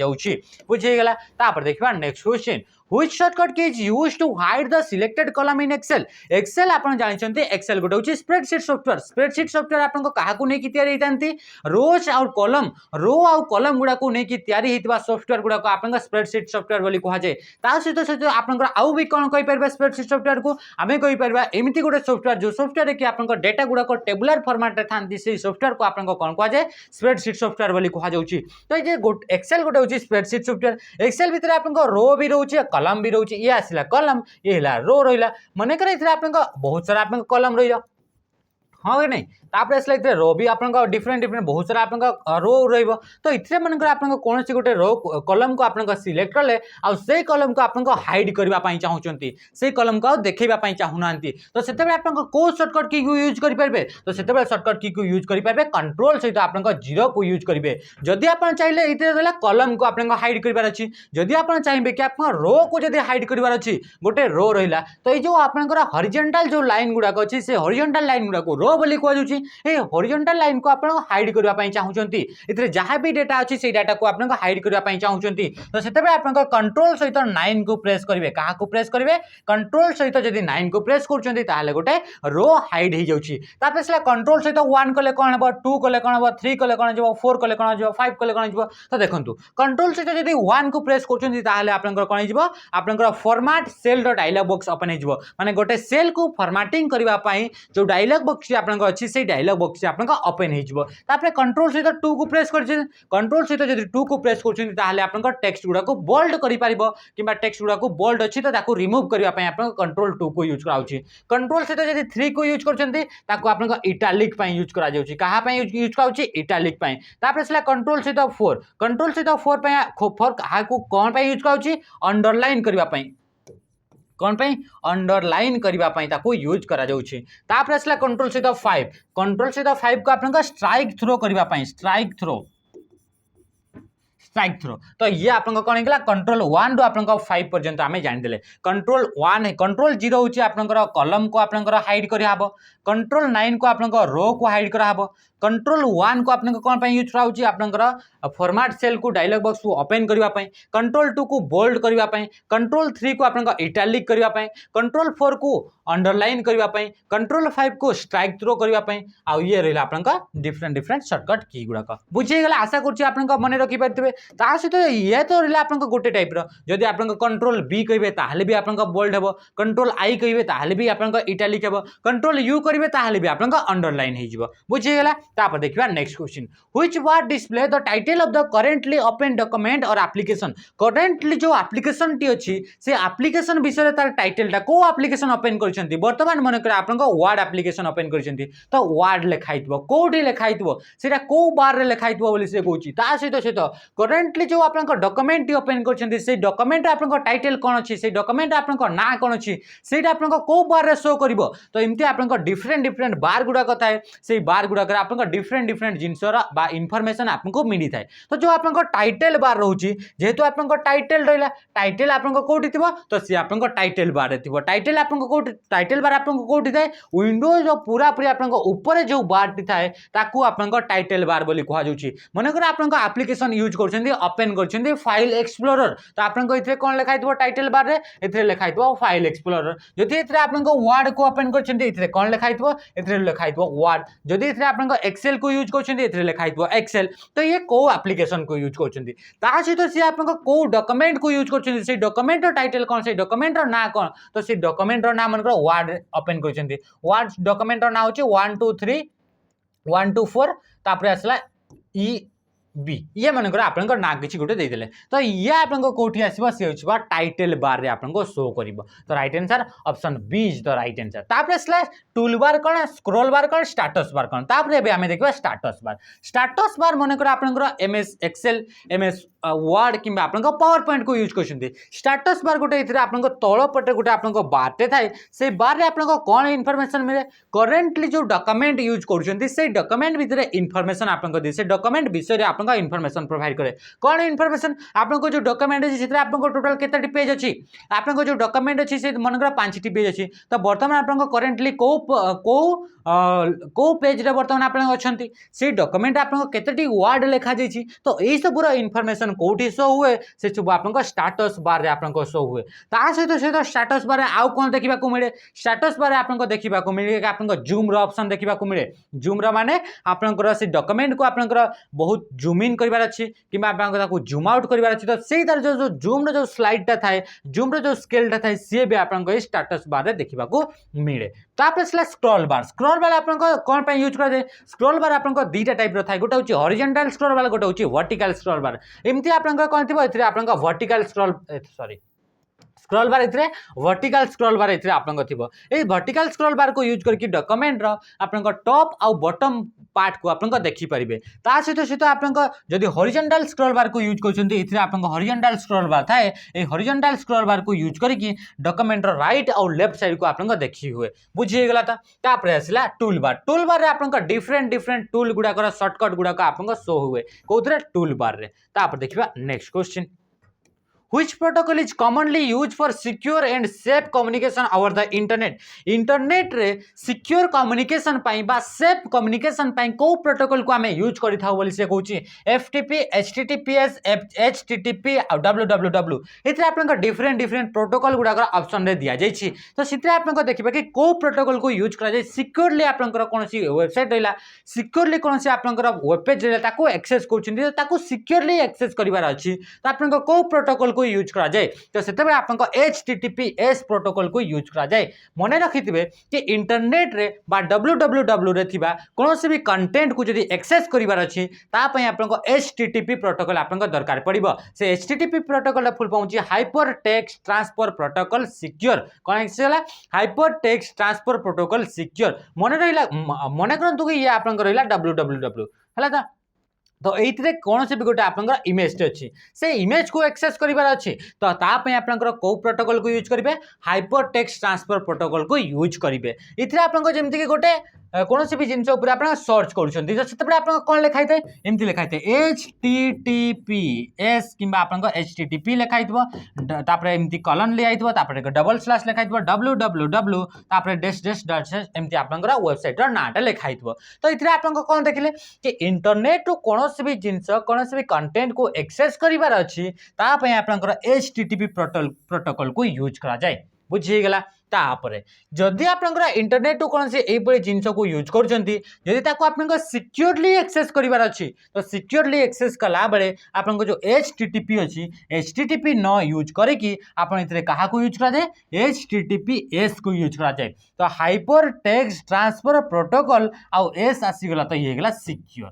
बुझीगला देखा next question which shortcut key is used to hide the selected column in Excel Excel आपण जानछन्ती एक्सेल गोटे होची स्प्रेडशीट सॉफ्टवेयर आपन को काहा को नै कि तयारी हितांती रोज और कॉलम रो और कॉलम गुडा को नै कि तयारी हितबा सॉफ्टवेयर गुडा को आपन स्प्रेडशीट सॉफ्टवेयर बोली कहा जाय ता सहित आपन आउ भी कोन कहि परबा स्प्रेडशीट सॉफ्टवेयर को आमे कहि परबा एमिति गोटे सॉफ्टवेयर जो सॉफ्टवेयर रे कि आपन डेटा गुडा को टेबुलर फॉर्मेट रे थांती से सॉफ्टवेयर को आपन कोन कहा जाय स्प्रेडशीट सॉफ्टवेयर बोली कहा जाउची तो ये एक्सेल गोटे होची स्प्रेडशीट सॉफ्टवेयर एक्सेल भितर आपन रो भी रहउची कॉलम भी रहउची ये आसिला कॉलम ये हिला रो रहिला मने करे इथरे आपन बहुत सारा आपन कॉलम रहिला हाँ कि नहीं तापर आसला इतने रो भी आपन डिफरेंट डिफरेंट बहुत सारा आपन रो रहिबो तो इतरे मनकर आपन कोनोसी गोटे रो कॉलम को आपन सिलेक्ट करले आ से कॉलम को आपन हाइड करबा पई चाहउचंती से कॉलम को देखैबा पई चाहुनांती तो सेते बेले आपन को शॉर्टकट की को यूज करि परबे तो सेते बेले शॉर्टकट की को यूज करि परबे कंट्रोल सहित आपन जीरो को यूज करिवे जदि आपन चाहिले इतरे देला कॉलम को आपन हाइड करबार अछि जदि आपन चाहिबे कि आपन रो को जदि हाइड करबार अछि गोटे रो रहिला तो ए जो आपन हॉरिजॉन्टल जो लाइन गुडा अछि से हॉरिजॉन्टल लाइन गुडा को रो बोली कह जाउची ए हॉरिजॉन्टल लाइन को आपन हाइड करबा पई चाहउचंती इतरे जहां भी डेटा अछि से डाटा को आपन हाइड करबा पई चाहउचंती तो सेते बे आपन कंट्रोल सहित 9 को प्रेस करिवे कहा को प्रेस करिवे कंट्रोल सहित जदि 9 को प्रेस करचंती ताले गोटे रो हाइड हे जाउची तापर सेला कंट्रोल सहित 1 कले कोन हबो 2 कले कोन हबो 3 कले कोन जबो 4 कले कोन जबो 5 कले कोन जबो तो देखंतु कंट्रोल सहित जदि 1 को प्रेस करचंती ताले आपन कोन हिजबो आपन format cell dot dialogue box open हिजबो माने गोटे सेल को फॉर्मेटिंग करबा पई जो डायलॉग बॉक्स आपन अछि से डायलॉग बॉक्स आपन ओपन हिजबो तापर कंट्रोल सहित 2 को प्रेस करछे कंट्रोल सहित जदि 2 को प्रेस करछन ताले आपन टेक्स्ट गुडा को बोल्ड करि पारिबो किबा टेक्स्ट गुडा को बोल्ड अछि तो ताको रिमूव करबा पई आपन कंट्रोल 2 को यूज कराउची कंट्रोल सहित जदि 3 को यूज करछन्ती ताको आपन इटैलिक पई यूज करा जाउची कहा पई यूज कराउची इटैलिक पई तापर सेला कंट्रोल सहित 4 पई 4 कहा को कोन पई यूज कराउची अंडरलाइन करबा पई कौन पे अंडरलाइन करबा पई ताको यूज करा जाउची तापर असला कंट्रोल सहित 5 को आपन स्ट्राइक थ्रो करबा पई स्ट्राइक थ्रो तो ये आपन कोन हिकला कंट्रोल 1 डू आपन 5 पर्यंत आमे जानि देले कंट्रोल 1 कंट्रोल 0 होची आपन कॉलम को आपन हाइड करि हाबो कंट्रोल 9 को आपन रो को हाइड करा हाबो कंट्रोल 1 को आपन कोन पे यूज कराउची आपन फॉर्मेट सेल को डायलॉग बॉक्स को ओपन करबा पई कंट्रोल 2 को बोल्ड करबा पई कंट्रोल 3 को आपन इटैलिक करबा पई कंट्रोल 4 को अंडरलाइन करबा पई कंट्रोल 5 को स्ट्राइक थ्रो करबा पई आ ये रहला आपन डिफरेंट शॉर्टकट की गुडा का बुझे गेला आशा करछि आपन मने रखि परथिबे ता सहित ये तो रहला आपन गोटे टाइप रो जदि आपन कंट्रोल बी कहिबे ताहले भी आपन बोल्ड हेबो कंट्रोल आई कहिबे ताहले भी आपन इटैलिक हेबो कंट्रोल यू करिवे ताहले भी आपन अंडरलाइन हे जिवो बुझे गेला तापर देखिबा next question which word display the title of the currently open document और एप्लीकेशन करेंटली जो एप्लीकेशन टी अछि से एप्लीकेशन विषय तार टाइटलटा को एप्लीकेशन ओपन करछंती वर्तमान मन कर आपन वर्ड एप्लीकेशन ओपन करछंती तो वर्ड लिखाइतबो कोडी लिखाइतबो सेटा को बार रे लिखाइतबो बोली से कहूची ता सहित करेंटली जो आपन डॉक्यूमेंट टी ओपन करछंती से डॉक्यूमेंट आपन टाइटल कोन अछि से डॉक्यूमेंट आपन ना कोन अछि सेटा आपन को बार रे शो करबो तो इमती आपन डिफरेंट बार गुडा कथा है से बार गुडा कर आपन डिफरेंट जिनसर बा इनफॉरमेशन आपको मिली थाए तो जो आपन टाइटल बार रहउची जेहेतु आपन टाइटल रहला टाइटल आपन कोठी थिबो तो से आपन टाइटल बार रे थिबो टाइटल आपन कोठी टाइटल बार आपन कोठी थाए विंडोज जो पूरा आपन ऊपर जो बार टी थाए ताकू आपन टाइटल बार बोली कहा जाउची माने कर आपन एप्लीकेशन यूज करछन्ती ओपन करछन्ती फाइल एक्सप्लोरर तो आपन इथे कोन लिखाइ थिबो टाइटल बार रे इथे लिखाइ थिबो फाइल एक्सप्लोरर जदि इथे आपन वर्ड को ओपन करछन्ती इथे कोन लिखाइ थिबो इथे लिखाइ थिबो वर्ड जदि इथे आपन एक्सेल को यूज करछन्ती इथे लिखाइ थिबो एक्सेल तो ये को एप्लीकेशन को यूज करछन्ती ता सहित से आपन को डॉक्यूमेंट को यूज करछन्ती से डॉक्यूमेंट रो टाइटल कोन से डॉक्यूमेंट रो ना कोन तो से डॉक्यूमेंट रो नाम मन वर्ड ओपन करछन्ती वर्ड डॉक्यूमेंट रो ना होची 1 2 3 1 2 4 तापर आसला ई बी ये मनकर आपन ना किसी गोटे देदेले तो ये आपन कोठी आसीबो से होछबा टाइटल बार रे आपन सो करिवो तो right answer option B is the right answer तापर स्लैश टूल बार कोन स्क्रॉल बार कोन स्टेटस बार कोन तापर एबे हमें देखबा स्टेटस बार मनकर आपन एमएस एक्सेल एमएस वर्ड किंबा आपन पावर पॉइंट को यूज करछन्ती स्टेटस बार गोटे इथरे आपन तळ पटे गोटे आपन बारटे थाए से बार रे आपन कोन इन्फॉर्मेशन मिले करेंटली जो डॉक्यूमेंट यूज करछन्ती से डॉक्यूमेंट भितरे इन्फॉर्मेशन आपन दे से डॉक्यूमेंट विषय रे आपन आपको इनफॉरमेशन प्रोवाइड करे कौन इनफॉरमेशन आपको जो डॉक्यूमेंट अच्छी से आपको टोटल केतटी पेज अच्छी आपको जो डॉक्यूमेंट अच्छी से मनकर 5टी पेज अच्छी तो बर्तमान आपको करेंटली को पेज रे बर्तमान आप अच्छा से डॉक्यूमेंट आपको केतटी वर्ड लिखा जाइए तो यही सबूर इनफॉरमेशन कोठी शो हुए से सब आपको स्टाटस बार रे आपको शो हुए ता सहित स्टाटस बार आउ कौन देखा मिले स्टाटस बार आपको देखा मिले आपको जूम रो ऑप्शन देखा मिले जूम रो माने आपंकर से डॉक्यूमेंट को आपंकर बहुत जूम इन करार अच्छी कि आपको जूम आउट करार अच्छी तो से तार जो जूम जो स्लाइडटा थाए जूम जो स्केलटा थाए सी भी आपको स्टाटस बार रे देखा मिले तापर स्क्रॉल बार आपको कौन यूज करा जाए स्क्रॉल बार आपको दुईटा टाइप रो थाए गोटे हूँ हॉरिजॉन्टल स्क्रॉल बार गोटे हूँ वर्टिकल स्क्रॉल बार एमती आपको कौन थी आपको वर्टिकल स्क्रॉल बार इतरे वर्टिकल स्क्रॉल बार इतरे आपनको थिबो ए वर्टिकल स्क्रॉल बार को यूज करके डॉक्यूमेंट रो आपनको टॉप आउ बॉटम पार्ट को आपनको देखि परिबे ता सहित आपनको जदि हॉरिजॉन्टल स्क्रॉल बार को यूज करछन्ती इतरे आपनको हॉरिजॉन्टल स्क्रॉल बार थाए ए हॉरिजॉन्टल स्क्रॉल बार को यूज करके डॉक्यूमेंट रो राइट और लेफ्ट साइड को आपनको देखि हुए बुझी गेला तापर आसला टूल बार रे आपनको डिफरेंट टूल गुडा कर शॉर्टकट गुडा को आपनको शो हुए कोथरे टूल बार रे तापर देखिबा next question Which protocol is commonly used for secure and safe communication over the internet? Internet रे सिक्योर कम्युनिकेशन पाई बा सेफ कम्युनिकेशन पाई को प्रोटोकॉल को हमें यूज करि थाउ बोली से कहूची FTP HTTPS HTTP और www इतरे आपन डिफरेंट प्रोटोकॉल गुडा कर ऑप्शन रे दिया जाइछि तो सितरे आपन को देखिबा कि को प्रोटोकॉल को यूज करा जाय सिक्योरली आपन कोनसी वेबसाइट रहला सिक्योरली कोनसी आपन वेब पेज रहला ताको एक्सेस करछिन ताको सिक्योरली एक्सेस करिवार अछि तो आपन को प्रोटोकॉल को यूज करा जाए तो सेते बेले आपन HTTPS प्रोटोकॉल को यूज करा जाए मने रखिथिबे कि इंटरनेट रे बा www रे थिबा कोनोसी भी कंटेंट को जदी एक्सेस करिवार अछि ता पय आपन को HTTP प्रोटोकॉल आपन को दरकार पड़िबो से HTTP प्रोटोकॉल फुल पहुंची hyper text transfer protocol secure कोन एक्सेला hyper text transfer protocol secure मने रहिला मने करंतु कि ये आपन को रहिला www हला ता तो ये कौन से भी गोटे आप इमेज अच्छी से इमेज को एक्सेस करार अच्छी तो तापाई आप कौ प्रोटोकॉल को यूज करेंगे हाइपर टेक्स्ट ट्रांसफर प्रोटोकॉल को यूज करेंगे इतने आपको जमीक गोटे कौन से भी जिनस आप सर्च कर कौन लिखाई था एमती लिखाई था HTTPS कि HTTP लिखाई एमती कलन लिखाई डबल स्लैश लिखाई www एमती आप वेबसाइट नाटा लिखाई तो ये आपको कौन देखिले कि इंटरनेट रू कौन भी जिनस कौन भी कंटेंट को एक्सेस करार अच्छी तापाई आप HTTP प्रोटोकॉल को यूज करा जाए बुझीगला तापर जदि आप इंटरनेट रू कौन से जिनस को यूज कर सिक्योरली एक्सेस करार अच्छी तो सिक्योरली एक्सेस कला बेले आपन जो HTTP अच्छी HTTP न यूज करके क्या यूज करा जाए HTTPS को यूज करा जाए तो हाइपर टेक्स्ट ट्रांसफर प्रोटोकॉल आउ एस आसीगला तो ये सिक्योर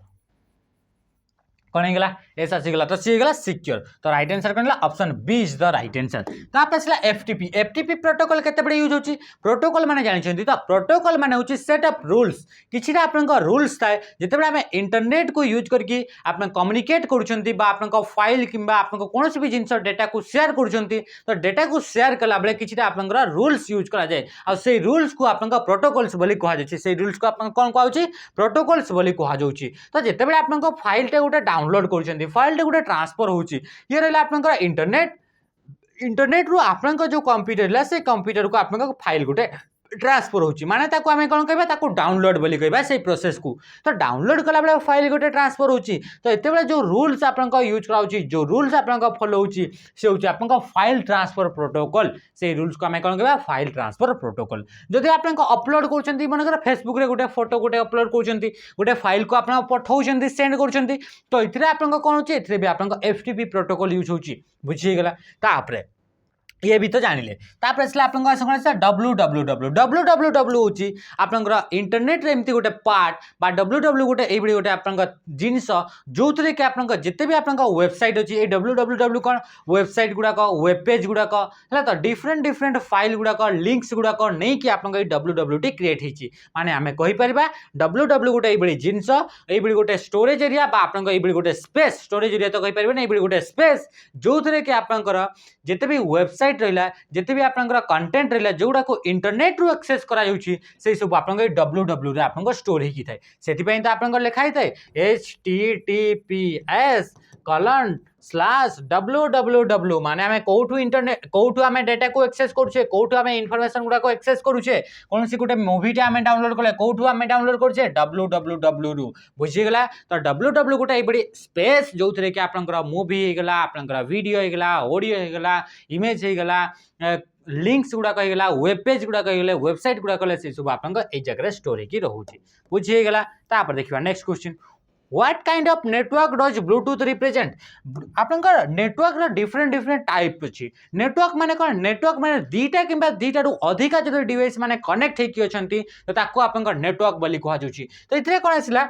कौन होगा एस आसीगला तो सी होगा सिक्योर तो राइट आंसर कौन option B is the right answer तापर आसला एफटीपी प्रोटोकॉल केते बडे यूज होची प्रोटोकॉल माने जानि तो प्रोटोकॉल माने होची सेट ऑफ रूल्स किछिटा आपनका रूल्स थाए जेतेबे हम इंटरनेट को यूज करके आपन कम्युनिकेट करूछंती बा आपनका फाइल किंबा आपनका कोनोसी भी जिंस डेटा को शेयर करूछंती तो डेटा को शेयर कला बेले किछिटा आपनका रूल्स यूज करा जाए आ से रूल्स को आपनका प्रोटोकॉल्स बोली कहा जाछि से रूल्स को आपन कोन कहउछि प्रोटोकॉल्स बोली कहा जाउछि तो जेतेबे आपनका फाइल टे गोटे डाउनलोड करूछंती फाइल टे गोटे ट्रांसफर होउछि ये रहला आपनका इंटरनेट रू आपनका जो कंप्यूटर ला से कंप्यूटर को आपनका फाइल गोटे ट्रांसफर होची माने ताको आमे कोन कहबा ताको डाउनलोड बोली कहबा से प्रोसेस को तो डाउनलोड कला बेले फाइल गोटे ट्रांसफर होची तो एते बेले जो रूल्स आपनका यूज कराउची जो रूल्स आपनका फॉलो होची से होची आपनका फाइल ट्रांसफर प्रोटोकॉल से रूल्स को आमे कोन कहबा फाइल ट्रांसफर प्रोटोकॉल जदि आपनका अपलोड करछंती माने कर फेसबुक रे गोटे फोटो गोटे अपलोड करछंती गोटे फाइल को आपन पठाउछंती सेंड करछंती तो इतरे आपनका कोन होची इतरे भी आपनका एफटीपी प्रोटोकॉल यूज होची बुझी गेला तापरे ये भी तो जानिले तापर आसला आपन www होची आपन इंटरनेट रे एमती गोटे पार्ट बा www गोटे ए बडी गोटे आपन जिंस जोतरे के आपन जते भी आपन वेबसाइट अछि ए www कोन वेबसाइट गुडा को वेब पेज गुडा को हला तो डिफरेंट फाइल गुडा को लिंक्स गुडा को नै कि आपन www क्रिएट हिची माने हमें कहि परबा www गोटे ए बडी जिंस ए बडी गोटे स्टोरेज एरिया बा आपन ए बडी गोटे स्पेस स्टोरेज एरिया तो कहि परबे नै ए बडी गोटे स्पेस जोतरे के आपन जते भी वेबसाइट वेबसाइट रहा जिते भी आपंकर कंटेंट रहा जोड़ा को इंटरनेट रु एक्सेस करा से सब आप www रे आप स्टोर होती थाए से तो आप लिखाई थाए https:/www माने आमे कोठू इंटरनेट कोठू आमे डाटा को एक्सेस करूछे कोठू आमे इन्फॉर्मेशन गुडा को एक्सेस करूछे कोनसी गुटे मूवीटा आमे डाउनलोड कले कोठू आमे डाउनलोड करूछे www रु बुझी गला तो www गुटे ए बड़ी स्पेस जोथरे कि आपनकर मूवी हे गला आपनकर वीडियो हे गला ऑडियो हे गला इमेज हे गला लिंक्स गुड़ा कहीगला वेब पेज गुड़ा कहीगले वेबसाइट गुड़ा कले से सब आपन ए जगह स्टोर की रहउची बुझी गला तापर देखिबा next question what kind of network does Bluetooth represent आपनकर नेटवर्क रा डिफरेंट डिफरेंट टाइप अछि नेटवर्क माने कोन नेटवर्क माने दीटा किबा दीटा रु अधिका जदि डिवाइस माने कनेक्ट हे कि अछंती तो ताको आपनकर नेटवर्क बोली कहआ जाउची तो इथरे कोन आसिला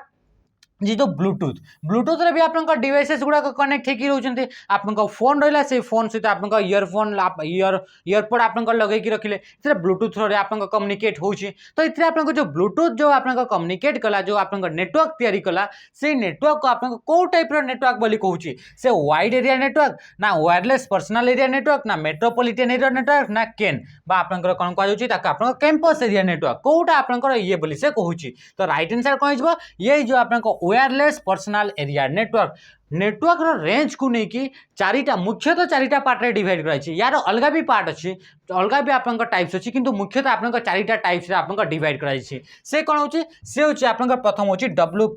जी तो ब्लूटूथ ब्लूटूथ रे भी आपनका डिवाइसेस गुडा कनेक्ट हेकी रहउचंती आपनका फोन रहला से फोन सहित आपनका ईयरफोन ईयरपोड आपनका लगै कि रखिले इथरे ब्लूटूथ रे आपनका कम्युनिकेट होउची तो इथरे आपनका जो ब्लूटूथ जो आपनका कम्युनिकेट कला जो आपनका नेटवर्क तयारी कला से नेटवर्क को आपनका को टाइप रो नेटवर्क बोली कहउची से वाइड एरिया नेटवर्क ना वायरलेस पर्सनल एरिया नेटवर्क ना मेट्रोपॉलिटन एरिया नेटवर्क ना केन बा आपनका कोन कहआ जाउची ताका आपनका कैंपस एरिया नेटवर्क कोटा आपनका ये बोली से कहउची तो राइट आंसर कोन हिजबो ये जो आपनका wireless personal area network network रो रेंज को नहीं कि चारिटा मुख्यतः चारिटा पार्ट रे डिवाइड कराई यार अलग भी पार्ट अच्छी अलग भी आपनका टाइप्स अच्छी किंतु मुख्यतः आपनका चारिटा टाइप्स रे आपनका डिवाइड कराई से कोन होची से होची आपनका प्रथम होची डब्ल्यू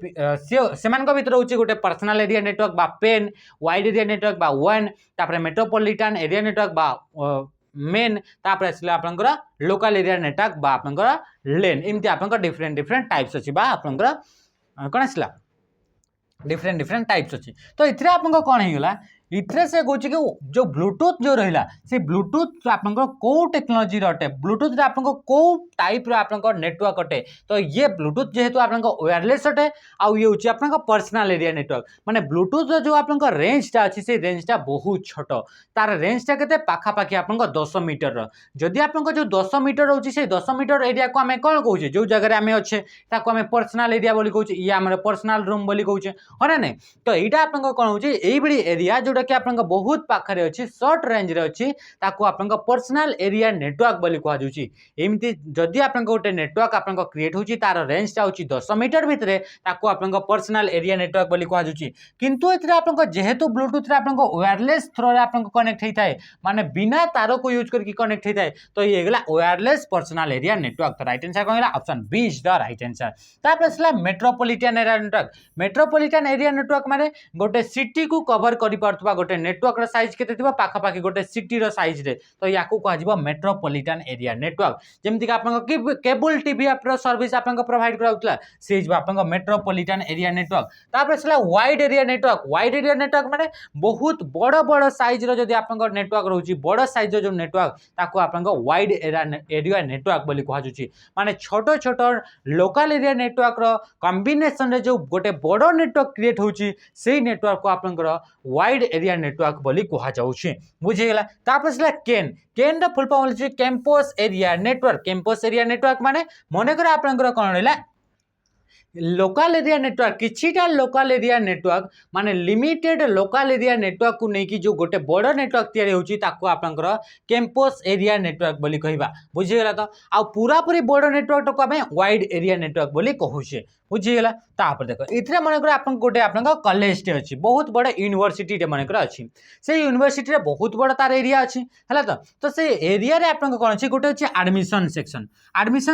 से मान को भीतर होची गोटे पर्सनल एरिया नेटवर्क बा पेन वाइड एरिया नेटवर्क बा वन तापर मेट्रोपॉलिटन एरिया नेटवर्क बा मेन तापर आसला आपनका लोकल एरिया नेटवर्क बा आपनका लेन एमती आपनका डिफरेंट डिफरेंट टाइप्स अच्छी बा आपनका कोन आसला डिफरेंट डिफरेंट टाइप्स अच्छी तो इथरे आपन कौन होगा इथरे से कौच कि जो ब्लूटूथ जो रहा से ब्लूटूथ आप कौ टेक्नोलोजी अटे ब्लूटूथ आपको कौ टाइप आप नेटवर्क अटे तो ये ब्लूटूथ जेहेतु आप वायरलेस अटे आउ ये हूँ आप पर्सनल एरिया नेटवर्क माने ब्लूटूथ जो आप रेंजटा अच्छी से रेंजटा बहुत छोट तार रेंजटा के पाखापाखि आप 10 मीटर जदि आप जो 10 मीटर रोचे से 10 मीटर एरिया को आम कौन कौचे जो जगह आम अच्छे आम पर्सनल एरिया बोली कौचे ये आम पर्सनल रूम बोली कौचे है ना नहीं तो यहाँ आप कौन हो एरिया जोटा कि आप बहुत पाखे अच्छी सर्ट रेंज रे अच्छी ताको आप पर्सनल एरिया नेटवर्क बोली कहुच्छी एमती जदि आप गोटे नेटवर्क आप क्रिएट होची तार रेंजटा होची 10 मीटर भितर ताको आप पर्सनल एरिया नेटवर्क बोली कहुच्छी किंतु एथिरे आप जेहेतु ब्लूटूथ रे आप वायरलेस थ्रो रे आप कनेक्ट होता है माने बिना तार को यूज करके कनेक्ट होता है तो ये गला वायरलेस पर्सनल एरिया नेटवर्क तो राइट आंसर कौन है option B is the right answer तापर असला metropolitan area network metropolitan area network माने गोटे सिटी को कवर करि पारथबा गोटे नेटवर्क रो साइज केते थिबा पाखा पाखी गोटे सिटी रो साइज रे तो याकू कह जिवो मेट्रोपॉलिटन एरिया नेटवर्क जेमति कि आपन केबल टीवी आपरो सर्विस आपन प्रोवाइड कराउतला से जिवो आपन मेट्रोपॉलिटन एरिया नेटवर्क तापर असला वाइड एरिया नेटवर्क माने बहुत बड़ बड़ साइज रो जदि आपन नेटवर्क रहउची बड़ साइज जो नेटवर्क ताको आपन वाइड एरिया नेटवर्क बोली कह जुची माने छोटो छोटो लोकल एरिया नेटवर्क रो कॉम्बिनेशन रे जो गोटे बड़ नेटवर्क क्रिएट होची सेही नेटवर्क को आपन वाइड एरिया नेटवर्क बोली कह जाउची बुझिगला तापर असला केन द फुल फॉर्म होची कैंपस एरिया नेटवर्क माने मने कर आपन कोन रहला लोकल एरिया नेटवर्क किछिटा लोकल एरिया नेटवर्क माने लिमिटेड लोकल एरिया नेटवर्क को लेकिन जो गोटे बड़ नेटवर्क तैयारी होची ताको आपनकर कैंपस एरिया नेटवर्क बोली कहबा बुझिगला तो आ पूरा पूरी बड़ नेटवर्क को हमें वाइड एरिया नेटवर्क बोली कहूचे बुझीगला तापर देखो इथरे मनकर आपन गोटे आपन कॉलेज टे अछि बहुत बड़ यूनिवर्सिटी टे मनकर अछि से यूनिवर्सिटी रे बहुत बड़ तार एरिया अछि हला तो से एरिया रे आपन कोन अछि गोटे अछि एडमिशन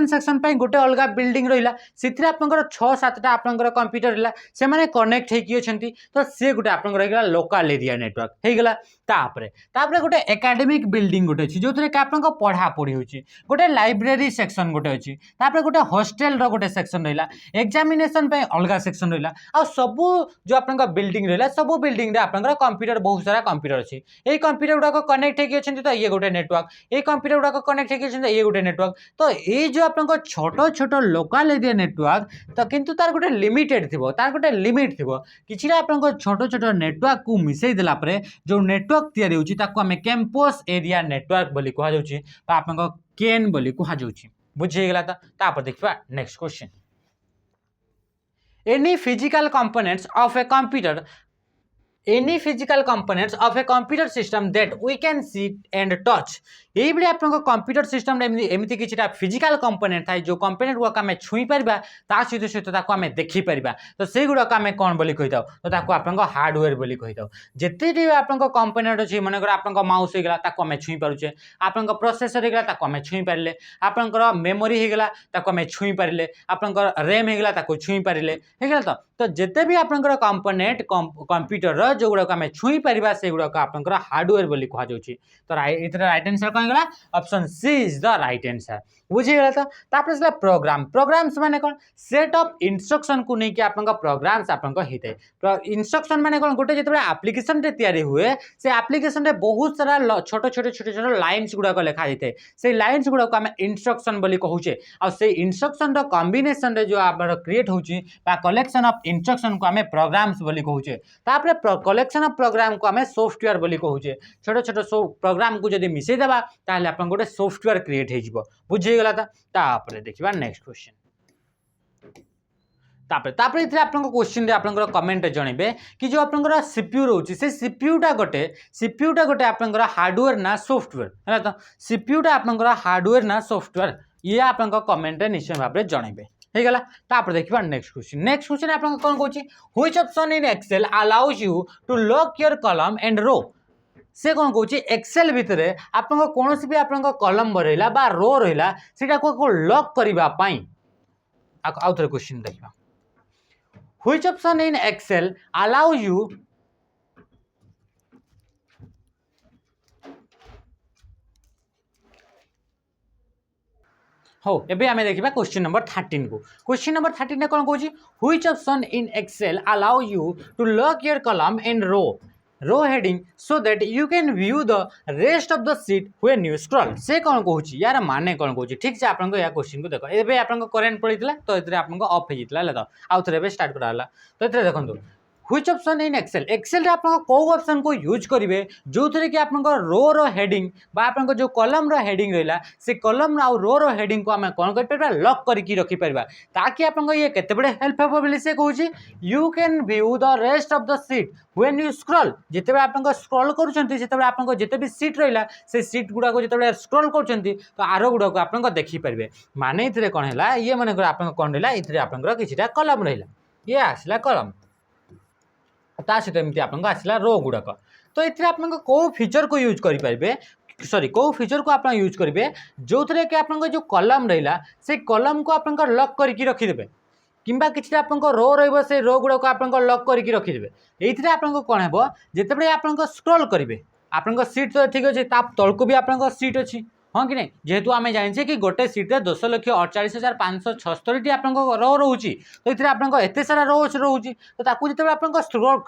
सेक्शन पई गोटे अलगा बिल्डिंग रहिला सिथरे आपन 6-7 टा आपन कंप्यूटर रहिला से माने कनेक्ट हे कि अछंती तो से गोटे आपन रहिला लोकल एरिया नेटवर्क हे गेला तापरे गोटे एकेडमिक बिल्डिंग गोटे अछि जोथरे कि आपन पढ़ा पढ़ी होछि गोटे लाइब्रेरी सेक्शन गोटे अछि तापरे गोटे हॉस्टल रो गोटे सेक्शन रहिला एग्जामिनेशन पे अलग सेक्शन रहा आ सबू जो आपन बिल्डिंग रहा सबू बिल्डिंग रे आपन कंप्यूटर बहुत सारा कंप्यूटर अच्छी ये कंप्यूटर गुड़ाक कनेक्ट होती तो ये गोटे नेटवर्क ये कंप्यूटर गुड़ाक कनेक्ट होती ये गोटे नेटवर्क तो ये जो आपन छोट छोट लोकल एरिया नेटवर्क तो किंतु तार गोटे लिमिटेड थी तार गोटे लिमिट थी कि आपन छोट छोट नेटवर्क को मिसई देला परे जो नेटवर्क तैयारी होची ताको हमें कैंपस एरिया नेटवर्क बोली कहा जाउची तो आपन केन बोली कहा जाउची बुझिगला तापर देखबा next question any physical components of a computer any physical components of a computer system that we can see and touch ये भी आपन कंप्यूटर सिस्टम एमती कि फिजिकल कंपोनेंट थाए जो कंपोनेंट गुड़ाक आम छुई पारा ता सहित सहित आम देखी पारा तो से गुड़ाक आम कौन बोली कही था तो आप हार्डवेयर बोली कही था जिते भी आप कंपोनेंट अच्छी मनकर आप माउस होगा आम छुई पारे आप प्रोसेसर होगा आम छुई पारे आपंकर मेमोरी होगा आम छुई पारे आपंकर रैम होगा छुई पारे होगा तो जिते भी आपंकर कंपोनेंट कंप्यूटर जो गुड़ाक आम छुई पारा से गुड़ाक आपंकर हार्डवेयर बोली कह जाऊँगी तो राइट आंसर कौन गला option C is the right answer बुझीगला तो तापर से प्रोग्राम प्रोग्राम्स माने कौन सेट ऑफ इंस्ट्रक्शन को नहीं कि आपन प्रोग्राम्स आपन हिते इंस्ट्रक्शन माने कौन गोटे जिते एप्लिकेशन रे तैयारी हुए से एप्लिकेशन रे बहुत सारा छोट छोट छोट छोट लाइन्स गुड़ाक लिखा जाए से लाइन्स गुड़ाक आम इंस्ट्रक्शन बोली कहूचे आ से इंस्ट्रक्शन रो कॉम्बिनेशन रे जो आपर क्रिएट होची बा कलेक्शन ऑफ इंस्ट्रक्शन को आम प्रोग्राम्स बोली कहूचे तापर कलेक्शन ऑफ प्रोग्राम को आम सॉफ्टवेयर बोली कहूचे छोट छोट प्रोग्राम को जब मिसई देबा ताहले आपन गोटे सॉफ्टवेयर क्रिएट हो जिवो बुझीगला तापर देखिबा नेक्स्ट क्वेश्चन तापर इथे आपन क्वेश्चन रे आपन कमेंट जणेबे कि जो आपन सीपीयू रहउची से सीपीयूटा गोटे आपन हार्डवेयर ना सॉफ्टवेयर है तो सीपीयूटा आपन हार्डवेयर ना सॉफ्टवेयर ये आपन कमेंट रे निश्चय भाव रे जणेबे हो गला तापर देखिबा नेक्स्ट क्वेश्चन आपन कोन कहूची which option in Excel allows you to lock your column and row से कौन कहूँ एक्सेल भितर आप कौन भी आप कलम रहा बा रो रहा से लॉक करने आउ थे क्वेश्चन देखा which option in Excel allow you हो एबे आमे देखिबा क्वेश्चन नंबर 13 को क्वेश्चन नंबर 13 कौन कहूँ which option in Excel allow you to lock your column and row heading so that you can view the rest of the sheet when you scroll से कौन कहूँ यार माने कौन कहूँ ठीक से आपन या क्वेश्चन को देखो एबे आपन करेंट पड़ीला तो एतरे आपन ऑफ हो जितला ले आउ थे एबे स्टार्ट कराला तो एतरे देखंतु which option in Excel Excel रे आपन को ऑप्शन को यूज करिवे जो थरे कि आपन रो हेडिंग बा आपन जो कॉलम रो हेडिंग रहला से कॉलम आ रो हेडिंग को हमें कौन कर परबा लॉक करके रखि परबा ताकि आपन ये केते बडे हेल्प हेबो बोली से कहूची you can view the rest of the sheet when you scroll जिते आपन स्क्रॉल करूछंती सेते आपन जिते भी सीट रहला से सीट गुडा को जिते स्क्रॉल करूछंती तो आरो गुडा को आपन देखि परबे माने इथरे कोन हैला ये माने आपन कोन रहला इथरे आपन किछिटा कॉलम रहला ये आसला कॉलम ता सहित एमती आपन आसला रो गुड़ाक तो ये आपन को फीचर को यूज करेंगे सॉरी को फीचर को आप यूज करेंगे जो थे कि आप जो कलम रहा से कलम को आप लॉक करके रखिदे किंबा किसी आप रो रो रो गुड़ाक आप लॉक करके रखिदे ये आपन कौन है जिते आप स्क्रॉल करेंगे आपन सीट तो ठीक अच्छे तलक भी आप सीट अच्छी हाँ कि नहीं जेहेतु आम जाने कि गोटे सीट्रे 2,48,576 आप रो रोचे तो ये आप सारा रो रोचे तो जो आप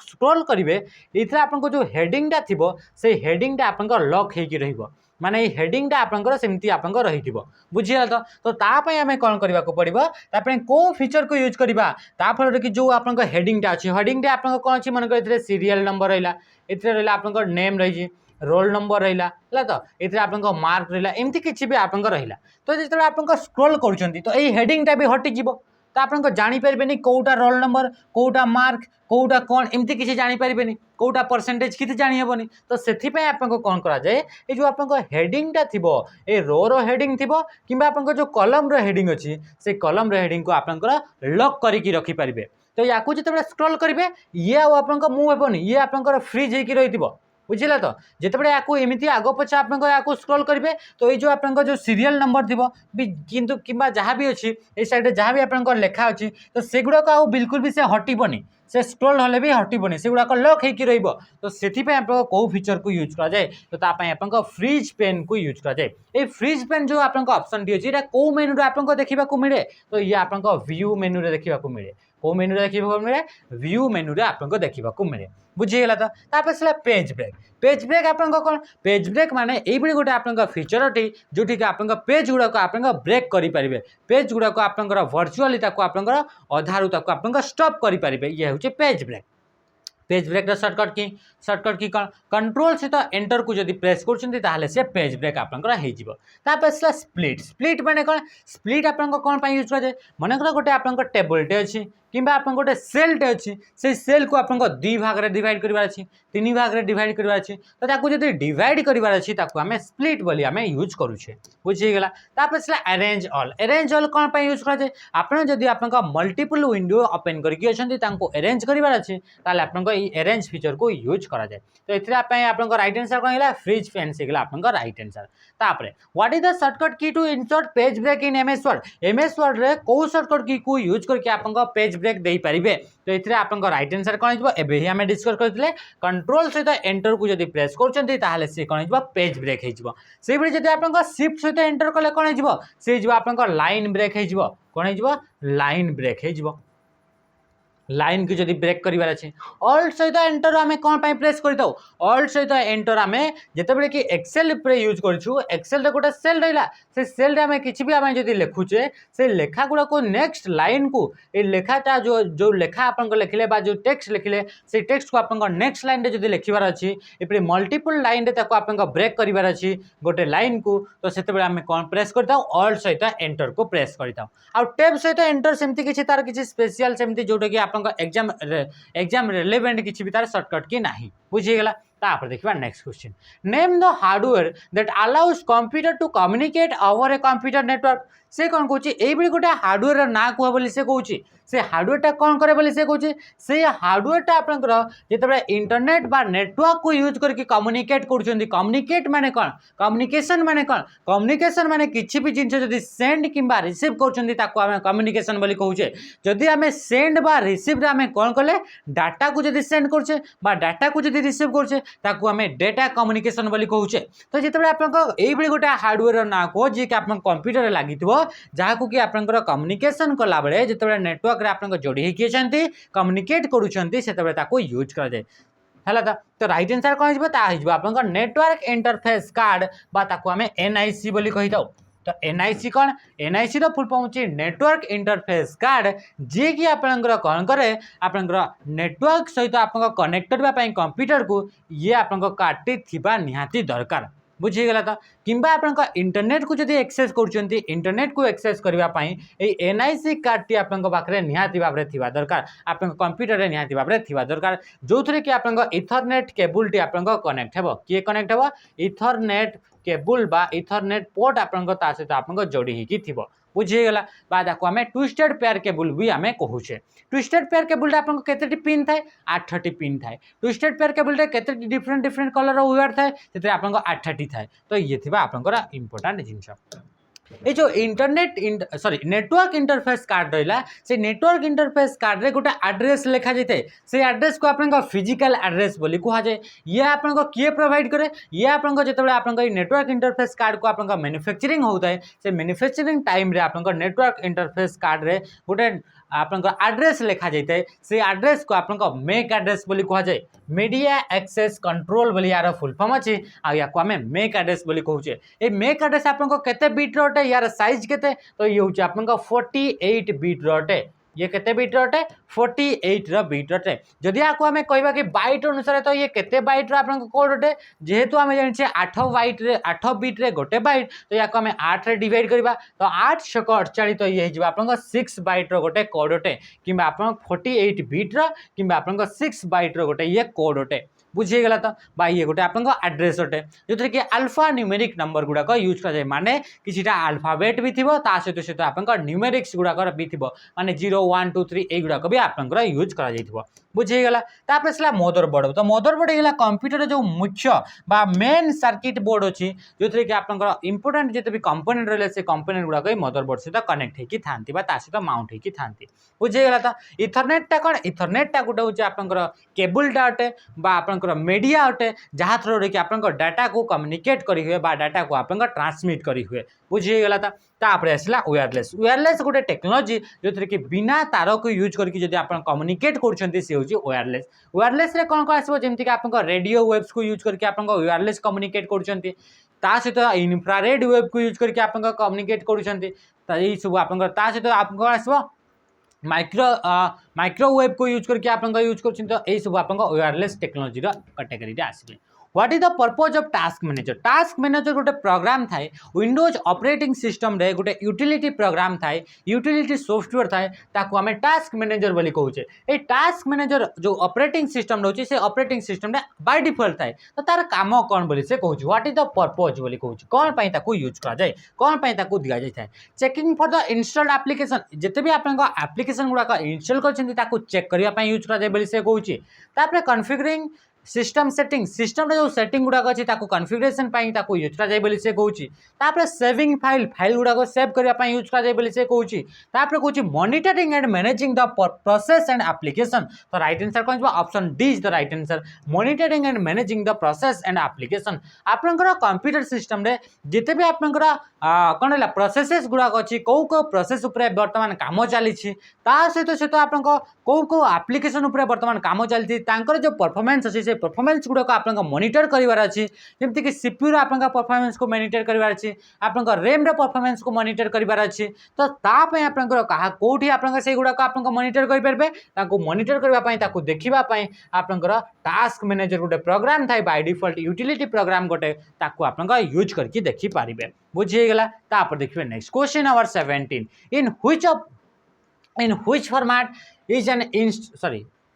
स्क्रॉल करेंगे ये आपको जो हेडिंगटा थी से हेडिंगटा आप लॉक हो माने हेडिंगटा आपंकर सेमती आपंक रही बुझीगला तो तापाई आम कौन करने को पड़ो तापर कौ फीचर को यूज करवा फल कि जो आप हेडिंगटा अच्छी हेडिंगटा आप कौन अच्छी मन सीरियल नंबर रहा ये रहा आप नेम रही रोल नंबर रहा है तो ये आप मार्क रहा एमती किसी भी आप रहा तो जो आप स्क्रॉल कर तो ये हेडिंगटा भी हटिज तो आप जानीपारे कौटा रोल नंबर कौटा मार्क कौटा कौन एमती किसी जानीपारे कौटा परसेंटेज किसी जानीहबनी तो से आपको कौन कराए ये जो आप हेडिंगटा थी ये रो हेडिंग थी कि जो कलम हेडिंग अच्छी से कलम हेडिंग को आप लॉक करके रखिपारे तो या जो स्क्रॉल करेंगे ये आप मुँह हेबनी ये आप फ्रीज होकर रही बुझेगा तो जितेबाला या एमती आग पछे आप स्क्रॉल करेंगे तो ये जो आप जो सीरियल नंबर थी किंतु कि जहाँ भी अच्छी ये साइड जहाँ भी आप लेखा अच्छी तो सेगुड़ाक आ बिल्कुल भी से हटबनी से स्क्रॉल होले भी हटबनी से गुड़ाक लॉक होकर रहिबो तो सेथि पे आपन को फीचर को यूज करा जाए तो तापाई आपन को फ्रीज पेन को यूज करा जाए ए फ्रीज पेन जो आपन को ऑप्शन दी अछि एटा को मेनू रे आपन को देखिबा को मिले तो ये आपन को व्यू मेनू रे देखिबा को मिले को मेनू रे देखिबा को मिले व्यू मेनू रे आपन को देखिबा को मिले बुझीगला तो तापर से पेज ब्रेक आपन को कोन पेज ब्रेक माने एई बडी गोटे आपन को फीचर अटी जोठी कि आपन को पेज गुडा को आपन को ब्रेक करि परिबे पेज गुडा को आपन को वर्चुअली ताको आपन को अधारु ताको आपन को स्टॉप करि परिबे ये होचे page break page break shortcut key कौन कंट्रोल सहित एंटर को जब प्रेस कर से पेज ब्रेक आपंकर स्प्लिट स्प्लिट माने कौन स्प्लिट आप कौन यूज कर मनकर गोटे आप टेबुलटे अच्छी कि आप गोटे सेलटे अच्छी से सेल को आप दुई भाग में डिवाइड करार अच्छी तीन भाग में डिवाइड करार अच्छी तो ताकू जब डिवाइड करार अच्छी आम स्प्लिट बोली आम यूज करुचे बुझीगला अरेंज ऑल कौन यूज कर जदि आप मल्टीपल विंडो ओपन करके अरेंज करार अच्छे आप अरेंज फीचर को यूज करा जाए तो ये आप राइट आंसर कौन है फ्रीज फैंस आप राइट आंसर तापर what is the shortcut key to insert page break in MS Word रे को शॉर्टकट की को यूज करके आप पेज ब्रेक दे पारिबे तो ये आप राइट आंसर कौन हो एबे आम डिस्कस करते कंट्रोल सहित एंटर को जब प्रेस कर सी कौन हो पेज ब्रेक हो जब आप शिफ्ट सहित एंटर कले कौन हो आप लाइन ब्रेक हो कौन हो लाइन ब्रेक हो लाइन की जब ब्रेक करार अच्छे ऑल्ट सहित एंटर आम कौन प्रेस करता ऑल्ट सहित एंटर आम जिते कि एक्सेल यूज करूँ एक्सेल गोटे सेल रहा से सेल आम कि भी आम जब लिखुचे से लेखा गुड़ा को नेक्स्ट लाइन को ये लेखाटा जो लेखा आप लिखिले जो टेक्स्ट लिखिले से टेक्स्ट को आप नेक्स्ट लाइन जब लिखार अच्छी ये मल्टीपल लाइन आप ब्रेक करार अच्छी गोटे लाइन को तो से आम कौन प्रेस करता ऑल्ट सहित एंटर को प्रेस करता आ टेब सहित एंटर सेमती किसी तार किसी स्पेशल सेमती जोटा कि आप एग्जाम रिलेवेंट किसी भी तार शॉर्टकट की नहीं बुझीगला तापर देखिबा next question name the hardware that allows computer to communicate over a computer network से कौन कहूँ ये गोटे हार्डवेयर ना कह बोली से कहूँ से हार्डवेयरटा कौन करे बोली से कहूँ से हार्डवेयरटा आपंकर जिते इंटरनेट बा नेटवर्क को यूज करके कम्युनिकेट कर कम्युनिकेट माने कौन कम्युनिकेशन माने किसी भी जिन जब सेंड कि रिसीव कर कम्युनिकेशन बोली कहूचे जदि आम सेंड बा रिसीव आम कौन कले डाटा को जब सेंड करछे बा डाटा को जब रिसीव करछे ताकू आम डेटा कम्युनिकेशन बोली कहूचे तो जिते आप गोटे हार्डवेयर ना कह जी कि आप कंप्यूटर लगी जहाँ को कि आप कम्युनिकेशन कला बेले जिते नेटवर्क आप जोड़ी होती कम्युनिकेट करूँ यूज कर है तो राइट आंसर कौन हो आप नेटवर्क इंटरफेस कार्ड आम एनआईसी बोली कही था तो एनआईसी कौन एनआईसी फुल फॉर्म होची नेटवर्क इंटरफेस कार्ड जी कि आपंकर कौन करे आपंकर नेटवर्क सहित आप कनेक्ट करने कंप्यूटर को ये आप कार्डटी थिबा निहाती दरकार बुझीगला तो किंबा आप इंटरनेट को जब एक्सेस कर इंटरनेट को एक्सेस करने एनआईसी कार्डटी आप निहाती भाव में थिबा दरकार आप कंप्यूटर निहाती भाव में थिबा दरकार जो थी कि आप इथरनेट केबुलटी आप कनेक्ट हो किए कनेक्ट हो इथरनेट केबुल बा इथरनेट पोर्ट आपंकर सहित आप जोड़ी होगी थी बुझीगला बाद आपको आम ट्विस्टेड पेयर केबुल भी आम कहूचे ट्विस्टेड पेयर केबुल आपको केते पिन थाए 8टी पिन थाए ट्विस्टेड पेयर केबुल केते डिफरेंट डिफरेंट कलर वायर थाए से आपको 8टी थाए तो ये थी आपंकर इंपोर्टाट जिनस ये जो internet sorry network interface card रहा से नेटवर्क इंटरफेस कार्ड रे गोटे एड्रेस लिखा जाए से एड्रेस को आप फिजिकल एड्रेस बोली कहुए ये आप किए प्रोवाइड करे ये आप जो आप नेटवर्क इंटरफेस कार्ड को आप मैन्युफैक्चरिंग होता है से मैन्युफैक्चरिंग टाइम रे आप नेटवर्क इंटरफेस कार्ड रे गोटे आपंकर एड्रेस लिखा जाए से एड्रेस को आप मेक एड्रेस बोली कहुए मीडिया एक्सेस कंट्रोल बोली यार फुल फॉर्म अच्छी या आम मेक एड्रेस बोली कहूचे ये मेक एड्रेस आपको केते बीट अटे यार साइज केते तो ये हूँ आप 48 बीट अटे ये केते बीट अटे 48 बीट अटे जदि आपको आम कहवा कि बाइट अनुसार तो ये केते बाइट आप कोड अटे जेहेतु आम जाने 8 बीट रे गोटे बाइट तो या आम 8 रे डिवाइड करवा तो 8 शक 48 तो ये आप 6 बाइट रो गोटे कोड अटे कि आप 48 बीट रो कि आप 6 बाइट रो गोटे ये कोड अटे बुझीगला तो बा ये गोटे आप एड्रेस अटे जो थी कि अल्फा न्यूमेरिक नंबर गुड़ाक यूज कर माने किसीटा अल्फाबेट भी थी सहित सहित आप न्यूमेरिक्स गुड़ाक भी थी माने 0 1 2 3 युड़ाक भी आपंकर यूज कर बुझीगला तापर सला मदरबोर्ड तो मदरबोर्ड होगा कंप्यूटर जो मुख्य बा मेन सर्किट बोर्ड अच्छी जो थी कि आप इंपोर्टाट जिते भी कंपोनेंट रही से कंपोनेंट गुड़ाक मदरबोर्ड सहित कनेक्ट होती था सहित माउंट होती था बुझीगला तो इथरनेटा कौन इथरनेटा गोटे हूँ आपंकर केबुलटा अटे आप मीडिया अटे जहाँ थ्रो कि आप डाटा को कम्युनिकेट करी हुए बा डाटा को आप ट्रांसमिट करी हुए बुझीगला तापर आसला वायरलेस वायरलेस गोटे टेक्नोलोजी जो थी कि बिना तार को यूज करके जब आप कम्युनिकेट कर वायरलेस वायरलेस रे कौन कौन आसो जमीक आप रेडियो वेब्स को यूज करके आप वायरलेस कम्युनिकेट कर सहित इन्फ्रारेड वेब को यूज करके आप कम्युनिकेट कर सब आप सहित आप कौन आसो माइक्रोवेव को यूज करके आप यूज कर तो यही सब आप वायरलेस टेक्नोलोजी कैटेगरी आसबे। What is the purpose of task manager? Task manager गोटे प्रोग्राम थाए विंडोज ऑपरेटिंग सिस्टम रे गोटे यूटिलिटी प्रोग्राम थाए यूटिलिटी सॉफ्टवेयर थाए ताको हमें टास्क मैनेजर बोली कहूचे। ए टास्क मैनेजर जो ऑपरेटिंग सिस्टम रहउची से ऑपरेटिंग सिस्टम रे बाय डिफॉल्ट थाए तो तार काम कोन बोली से कहूची। व्हाट इज द पर्पज बोली कहूची कोन पई ताको यूज करा जाय कोन पई ताको दिया जाय थाए। Checking for the installed application जते भी आपन एप्लीकेशन गुडा इंस्टॉल करछन ताको चेक करिया पई यूज करा जाय बोली से कहूची। तापरे कॉन्फ़िगरिंग सिस्टम सेटिंग सिस्टम रे जो सेटिंग गुडा अछि ताको कॉन्फ़िगरेशन पई ताको यूज करा जाय बोली से कहूची। तापरे सेविंग फाइल गुडा को सेव करिया पई यूज करा जाय बोली से कहूची। तापरे कहूची monitoring and managing the process and application. तो राइट आंसर कोन option D is the right answer monitoring and managing the process and application. आपनकर कंप्यूटर सिस्टम रे जिते भी आपनकर कोन हला प्रोसेसेस गुडा अछि को प्रोसेस ऊपर वर्तमान काम चली छी ता सहित आपन को एप्लीकेशन ऊपर वर्तमान काम चली तांकर जो परफॉर्मेंस अछि से परफॉर्मेंस गुडा को आपन मॉनिटर करिवार अछि। जेमति कि सीपीयू रे आपन परफॉर्मेंस को मॉनिटर करिवार अछि आपन रैम रे परफॉर्मेंस को मॉनिटर करिवार अछि। तो ता पय आपन कहा कोठी आपन से गुडा को आपन मॉनिटर करि परबे ताको मॉनिटर करबा पय ताको देखिबा पय आपन टास्क मैनेजर गोटे प्रोग्राम थाए बाय डिफॉल्ट यूटिलिटी प्रोग्राम गोटे ताको आपन यूज करके देखि पारिबे। बुझी गेला। तापर देखिबे next question number 17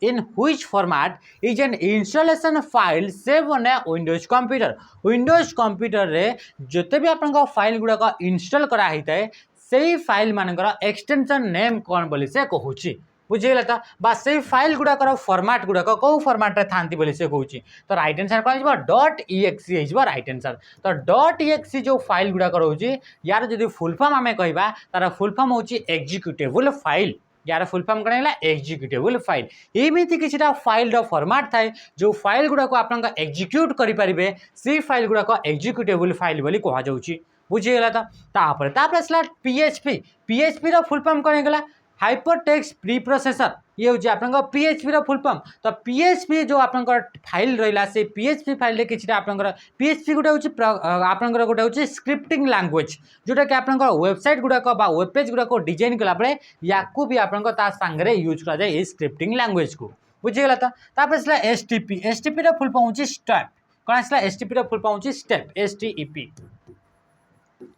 in which format is an installation file save on a Windows computer? Windows computer रे जते भी आपन फाइल गुडा को इंस्टॉल करा हिताए सेही फाइल मानकर एक्सटेंशन नेम कोन बोली से कहूची। बुझीगला तो बा से फाइल गुडा फॉर्मेट गुडा को फॉर्मेट रे थांती बोली से कहूची। तो राइट आंसर कोन हिजबो .exe हिजबो राइट आंसर। तो .exe जो फाइल गुडा रहउची यार जदी फुल फॉर्म हमें कहबा तार फुल फॉर्म होची एग्जीक्यूटेबल फाइल। यार फुल फॉर्म कौन है एग्जीक्यूटेबल फाइल। एमती किसी फाइल फॉर्मेट थाए जो फाइल गुडा को आप एग्जीक्यूट करेंगे से फाइल गुडा एग्जीक्यूटेबल फाइल बोली कह जाऊँगी। बुझीगला तो तापर आसला पीएचपी रो फुल फॉर्म कौन है हाइपरटेक्स्ट प्री प्रोसेसर ये हूँ आप पीएचपी रो फुल फॉर्म। तो पीएचपी जो आप फाइल रहा से पीएचपी फाइल किसी आप पीएचपी गोटे हूँ आप गोटे हूँ स्क्रिप्टिंग लैंग्वेज जोटा कि आप वेबसाइट गुड़ाक वेब पेज गुड़ाक डिजाइन कला बेले या भी आप सांगे यूज कराए स्क्रिप्टिंग लैंग्वेज को। बुझीगला तो तापर एसटीपी रो फुल फॉर्म हूँ स्टेप कौन आसला एसटीपी रो फुल फॉर्म हूँ step STEP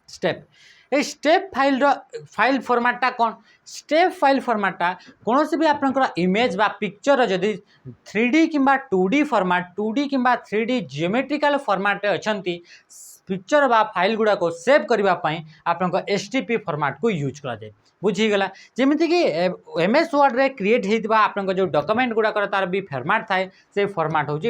step. A step file form data कौन स्टेप फाइल फॉर्मेटा कौन से भी आप इमेज बा पिक्चर जदि 3D किंबा 2D फॉर्मेट 2D किंबा 3D जियोमेट्रिकल फॉर्मेट अच्छी पिक्चर बा फाइल गुडा को सेव करने आप STP फॉर्मेट को यूज करा जाए। बुझीगला जमीती कि MS वर्ड रे क्रिएट होता आप जो डॉक्यूमेंट गुड़ाक तार भी फॉर्मेट थाए से फॉर्मेट हूँ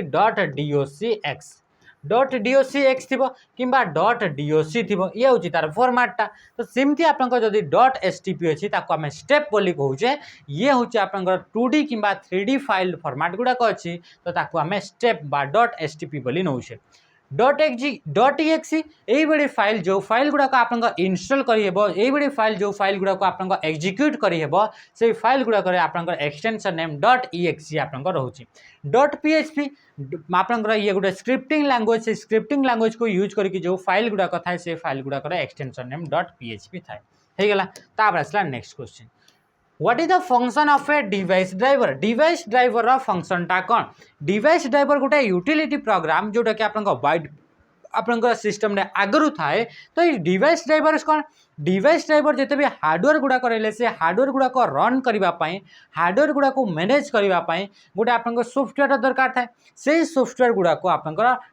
.docx थी किंबा .doc थी ये हूँ तार फॉर्मेटा। तो सेमती आप .stp अच्छी आम स्टेप बोली कहूचे ये हूँ आप 2D किंबा 3D फाइल फॉर्मेट गुड़ाक अच्छी तो आम स्टेप बा .stp बोली नौचे। .exe यही बड़ी फाइल जो फाइल गुड़ाक आप इंस्टॉल करी फाइल जो फाइल गुड़ाक आप एग्जीक्यूट करी से फाइल गुड़ाक आप एक्सटेंशन नेम .exe आप रोचे। .php आप ये गोटे स्क्रिप्टिंग लैंग्वेज से स्क्रिप्टिंग लैंग्वेज को यूज करके जो फाइल गुड़ाक थाए से फाइल गुड़ाक एक्सटेंशन नेम .php थाए होगला। तापर आसला next question what is the function of a device driver? Device driver फंक्शनटा कौन? डिवाइस ड्राइवर गोटे यूटिलिटी प्रोग्राम जोटा कि आप सिस्टम रे आगरू थाए। तो ये डिवाइस ड्राइवर कौन डिवाइस ड्राइवर जिते भी हार्डवेयर गुड़ाक रही से हार्डवेयर गुड़ाक रन करने हार्डवेयर गुड़ा को मैनेज करने गोटे आप सॉफ्टवेयर दरकार थाए से सॉफ्टवेयर गुड़ाक आप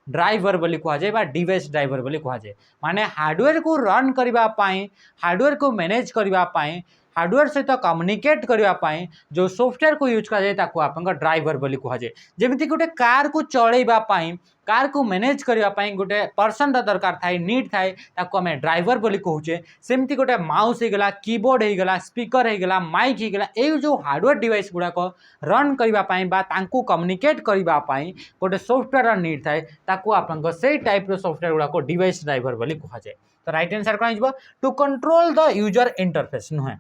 ड्राइवर बोली कहुए डिवाइस ड्राइवर बोली कहुए। माने हार्डवेयर को रन करने हार्डवेयर को मैनेज करने हार्डवेयर सहित कम्युनिकेट करने जो सॉफ्टवेयर को यूज कराए आप ड्राइवर बोली कहुए। जमीती गोटे कार को चलैवाई कार को मैनेज करने गोटे पर्सन दरकार थाए नीड थाए आम ड्राइवर बोली कहूचे। सेमती गोटे माउस होगला कीबोर्ड होगला स्पीकर होगला माइक होगला ये जो हार्डवेयर डिवाइस गुड़ाक रन करने कम्युनिकेट करने गोटे सॉफ्टवेयर नीड थाए आप से टाइप सॉफ्टवेयर गुड़ाक डिवाइस ड्राइवर बोली कहुए। तो राइट आंसर कौन हो to control the user interface नुहे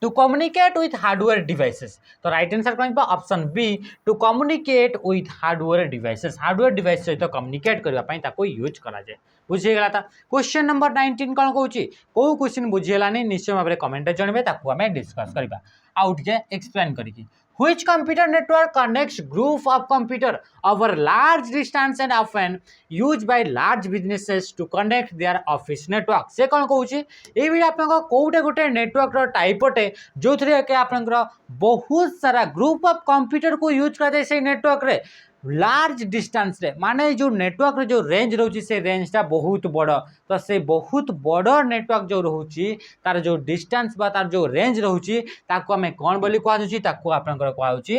to communicate with hardware devices. तो राइट आंसर कौन option B to communicate with hardware devices. Hardware device सहित कम्युनिकेट करने ताको यूज करा जाए। बुझीगला था। क्वेश्चन नंबर 19 कौन कहूँ कौ क्वेश्चन बुझीगलानी निश्चय भाव में कमेंट जनइबे ताको आमे डिस्कस करबा आउ टिके एक्सप्लेन करिकी। Which computer network connects group of computer over large distance and often used by large businesses to connect their office network? से कौन कहूँ ये आपको कौटे गोटे नेटवर्क टाइप अटे जो थे कि आप बहुत सारा ग्रुप ऑफ कंप्यूटर को यूज कराए से नेटवर्क रे लार्ज डिस्टेंस रे माने जो नेटवर्क रे जो रेंज रोची से रेंजटा बहुत बड़ तो से बहुत बड़ नेटवर्क जो रोची तार जो डिस्टेंस बा तार जो रेंज रोची ताको हमें कौन बोली कहा जाउची ताको आपनकर कहा जाउची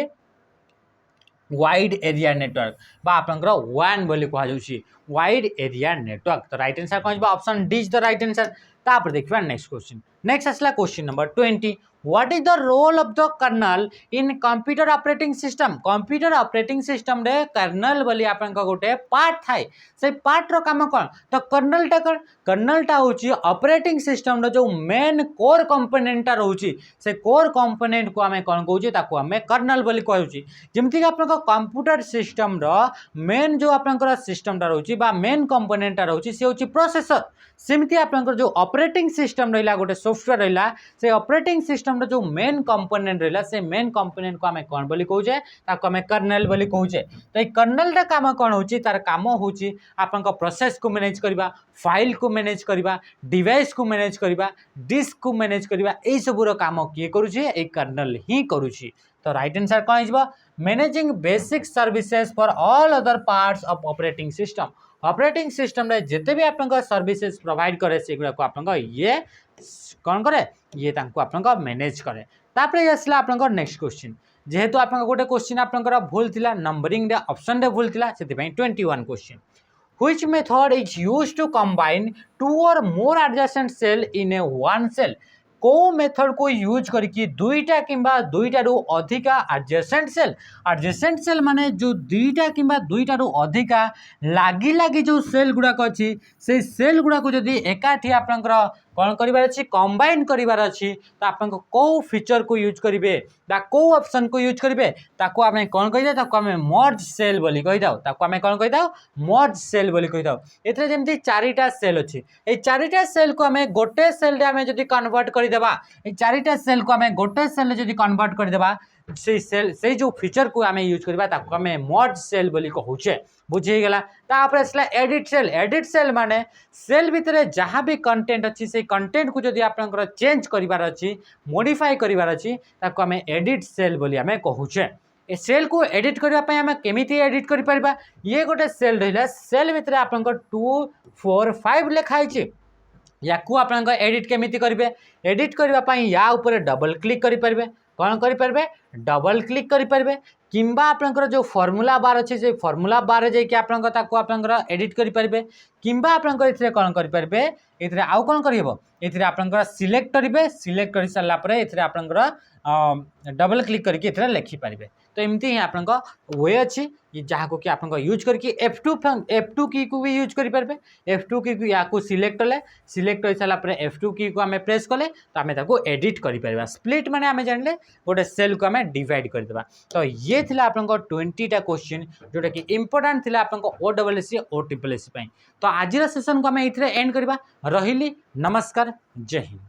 वाइड एरिया नेटवर्क बा आपनकर वान बोली कहा जाउची वाइड एरिया नेटवर्क। तो राइट आंसर कौन option D is the right answer. तापर देखिबा नेक्स्ट क्वेश्चन। नेक्स्ट आसला question number 20 what is the role of the kernel in computer operating system. Computer operating system रे कर्नल बोली आपन का गोटे पार्ट थाए से पार्ट रो काम कोन तो कर्नल टा होची ऑपरेटिंग सिस्टम रो जो मेन कोर कंपोनेंट टा रहउची से कोर कंपोनेंट को हमें कोन कहउची ताको हमें कर्नल बोली कहउची। जेमति कि आपन का कंप्यूटर सिस्टम रो मेन जो आपन का सिस्टम टा रहउची बा मेन कंपोनेंट टा रहउची से होची प्रोसेसर। सेमति आपन जो ऑपरेटिंग सिस्टम रहिला गोटे सॉफ्टवेयर रहिला से ऑपरेटिंग सिस्टम रो जो मेन कंपोनेंट रहिला से मेन कंपोनेंट को हमें कोन बोली कहउचे ताको हमें कर्नल बोली कहउचे। तो ए कर्नल टा काम कोन होची तार काम होची आपन का प्रोसेस को मैनेज करबा फाइल को मैनेज करबा डिवाइस को मैनेज करबा डिस्क को मैनेज करबा ए सब रो काम किए करूची ए कर्नल ही करूची। तो राइट आंसर कौन हिजबा managing basic services for all other parts of operating system. Operating system रे जिते भी आपन सर्विसेज प्रोवाइड करे से गुडा को आपन ये कौन करे ये तांको आपन मैनेज करे। तापरे आसला आपन नेक्स्ट क्वेश्चन जेहेतु आपन गोटे क्वेश्चन आपन भूल थिला नंबरिंग रे ऑप्शन रे भूल थिला सेति पई 21 question. Which method is used to combine two or more adjacent cell in a one cell? को मेथड को यूज करके दुईटा किंबा दुईटा रु अधिका एडजेसेंट सेल माने जो दुईटा किंबा दुईटा रु अधिका लागी लागी जो सेल गुड़ाक अच्छी से सेल गुड़ा को जदि एकाठी आपनकर कौन करिवार अछि कंबाइन करिवार अछि तो आपन को फीचर को यूज करिवे बा को ऑप्शन को यूज करिवे ताको आमे कौन कहि दाओ ताको आमे मर्ज सेल बोली कहि दाओ ताको आमे कौन कहि दाओ मर्ज सेल बोली कहि दाओ। एथरे जेमति चारिटा सेल अछि ए चारिटा सेल को आमे गोटे सेल रे आमे जदि कन्वर्ट करि देबा ए चारिटा सेल को आमे गोटे सेल रे जदि कन्वर्ट करि देबा से सेल से जो फीचर को आमे यूज करबा ताको आमे मर्ज सेल बोली कहउछे। बुझी गेला। तापर असला एडिट सेल माने सेल भितरे जहाँ भी कंटेंट अच्छी से कंटेंट को जदि आपनकर चेंज करिवार अच्छी मॉडिफाई करिवार अच्छी ताको आमे एडिट सेल बोली आमे कहउछे। ए सेल को एडिट करबा पय आमे केमिति एडिट करि परबा ये गोटे सेल रहिला सेल भितरे आपनकर 2 4 5 लिखाइ छै या को आपन एडिट केमिति करिवे एडिट करबा पय या ऊपर डबल क्लिक करि परबे कौन करि परबे डबल क्लिक करि परबे किंबा आपनकर जो फॉर्मूला बार अच्छे से फॉर्मूला बार जे कि आपन ताको आपनकर एडिट करि परबे किंबा आपनकर इथरे कौन करि परबे इथरे आउ कौन करिवो इथरे आपनकर सिलेक्ट करिवे सिलेक्ट करि सारला परे इथरे आपनकर डबल क्लिक करके इथरे लिखि परबे। तो एमती ही आपन वे अच्छी जहाँ को कि आप यूज करके F2 की को भी यूज करि परबे F2 की को या को सिलेक्ट कले सिलेक्ट कर सारा पर F2 की को आमे प्रेस कले तो आमे ताको एडिट करि परबा। स्प्लिट माने आमे जानले गोटे सेल को आमे डिवाइड कर देबा। तो ये थिला आपन 20 टा क्वेश्चन जोटा कि इंपोर्टेंट थिला आपन OSSC OSSC पई। तो आज सेशन को आमे इथरे एंड करबा रहिली नमस्कार जय हिंद।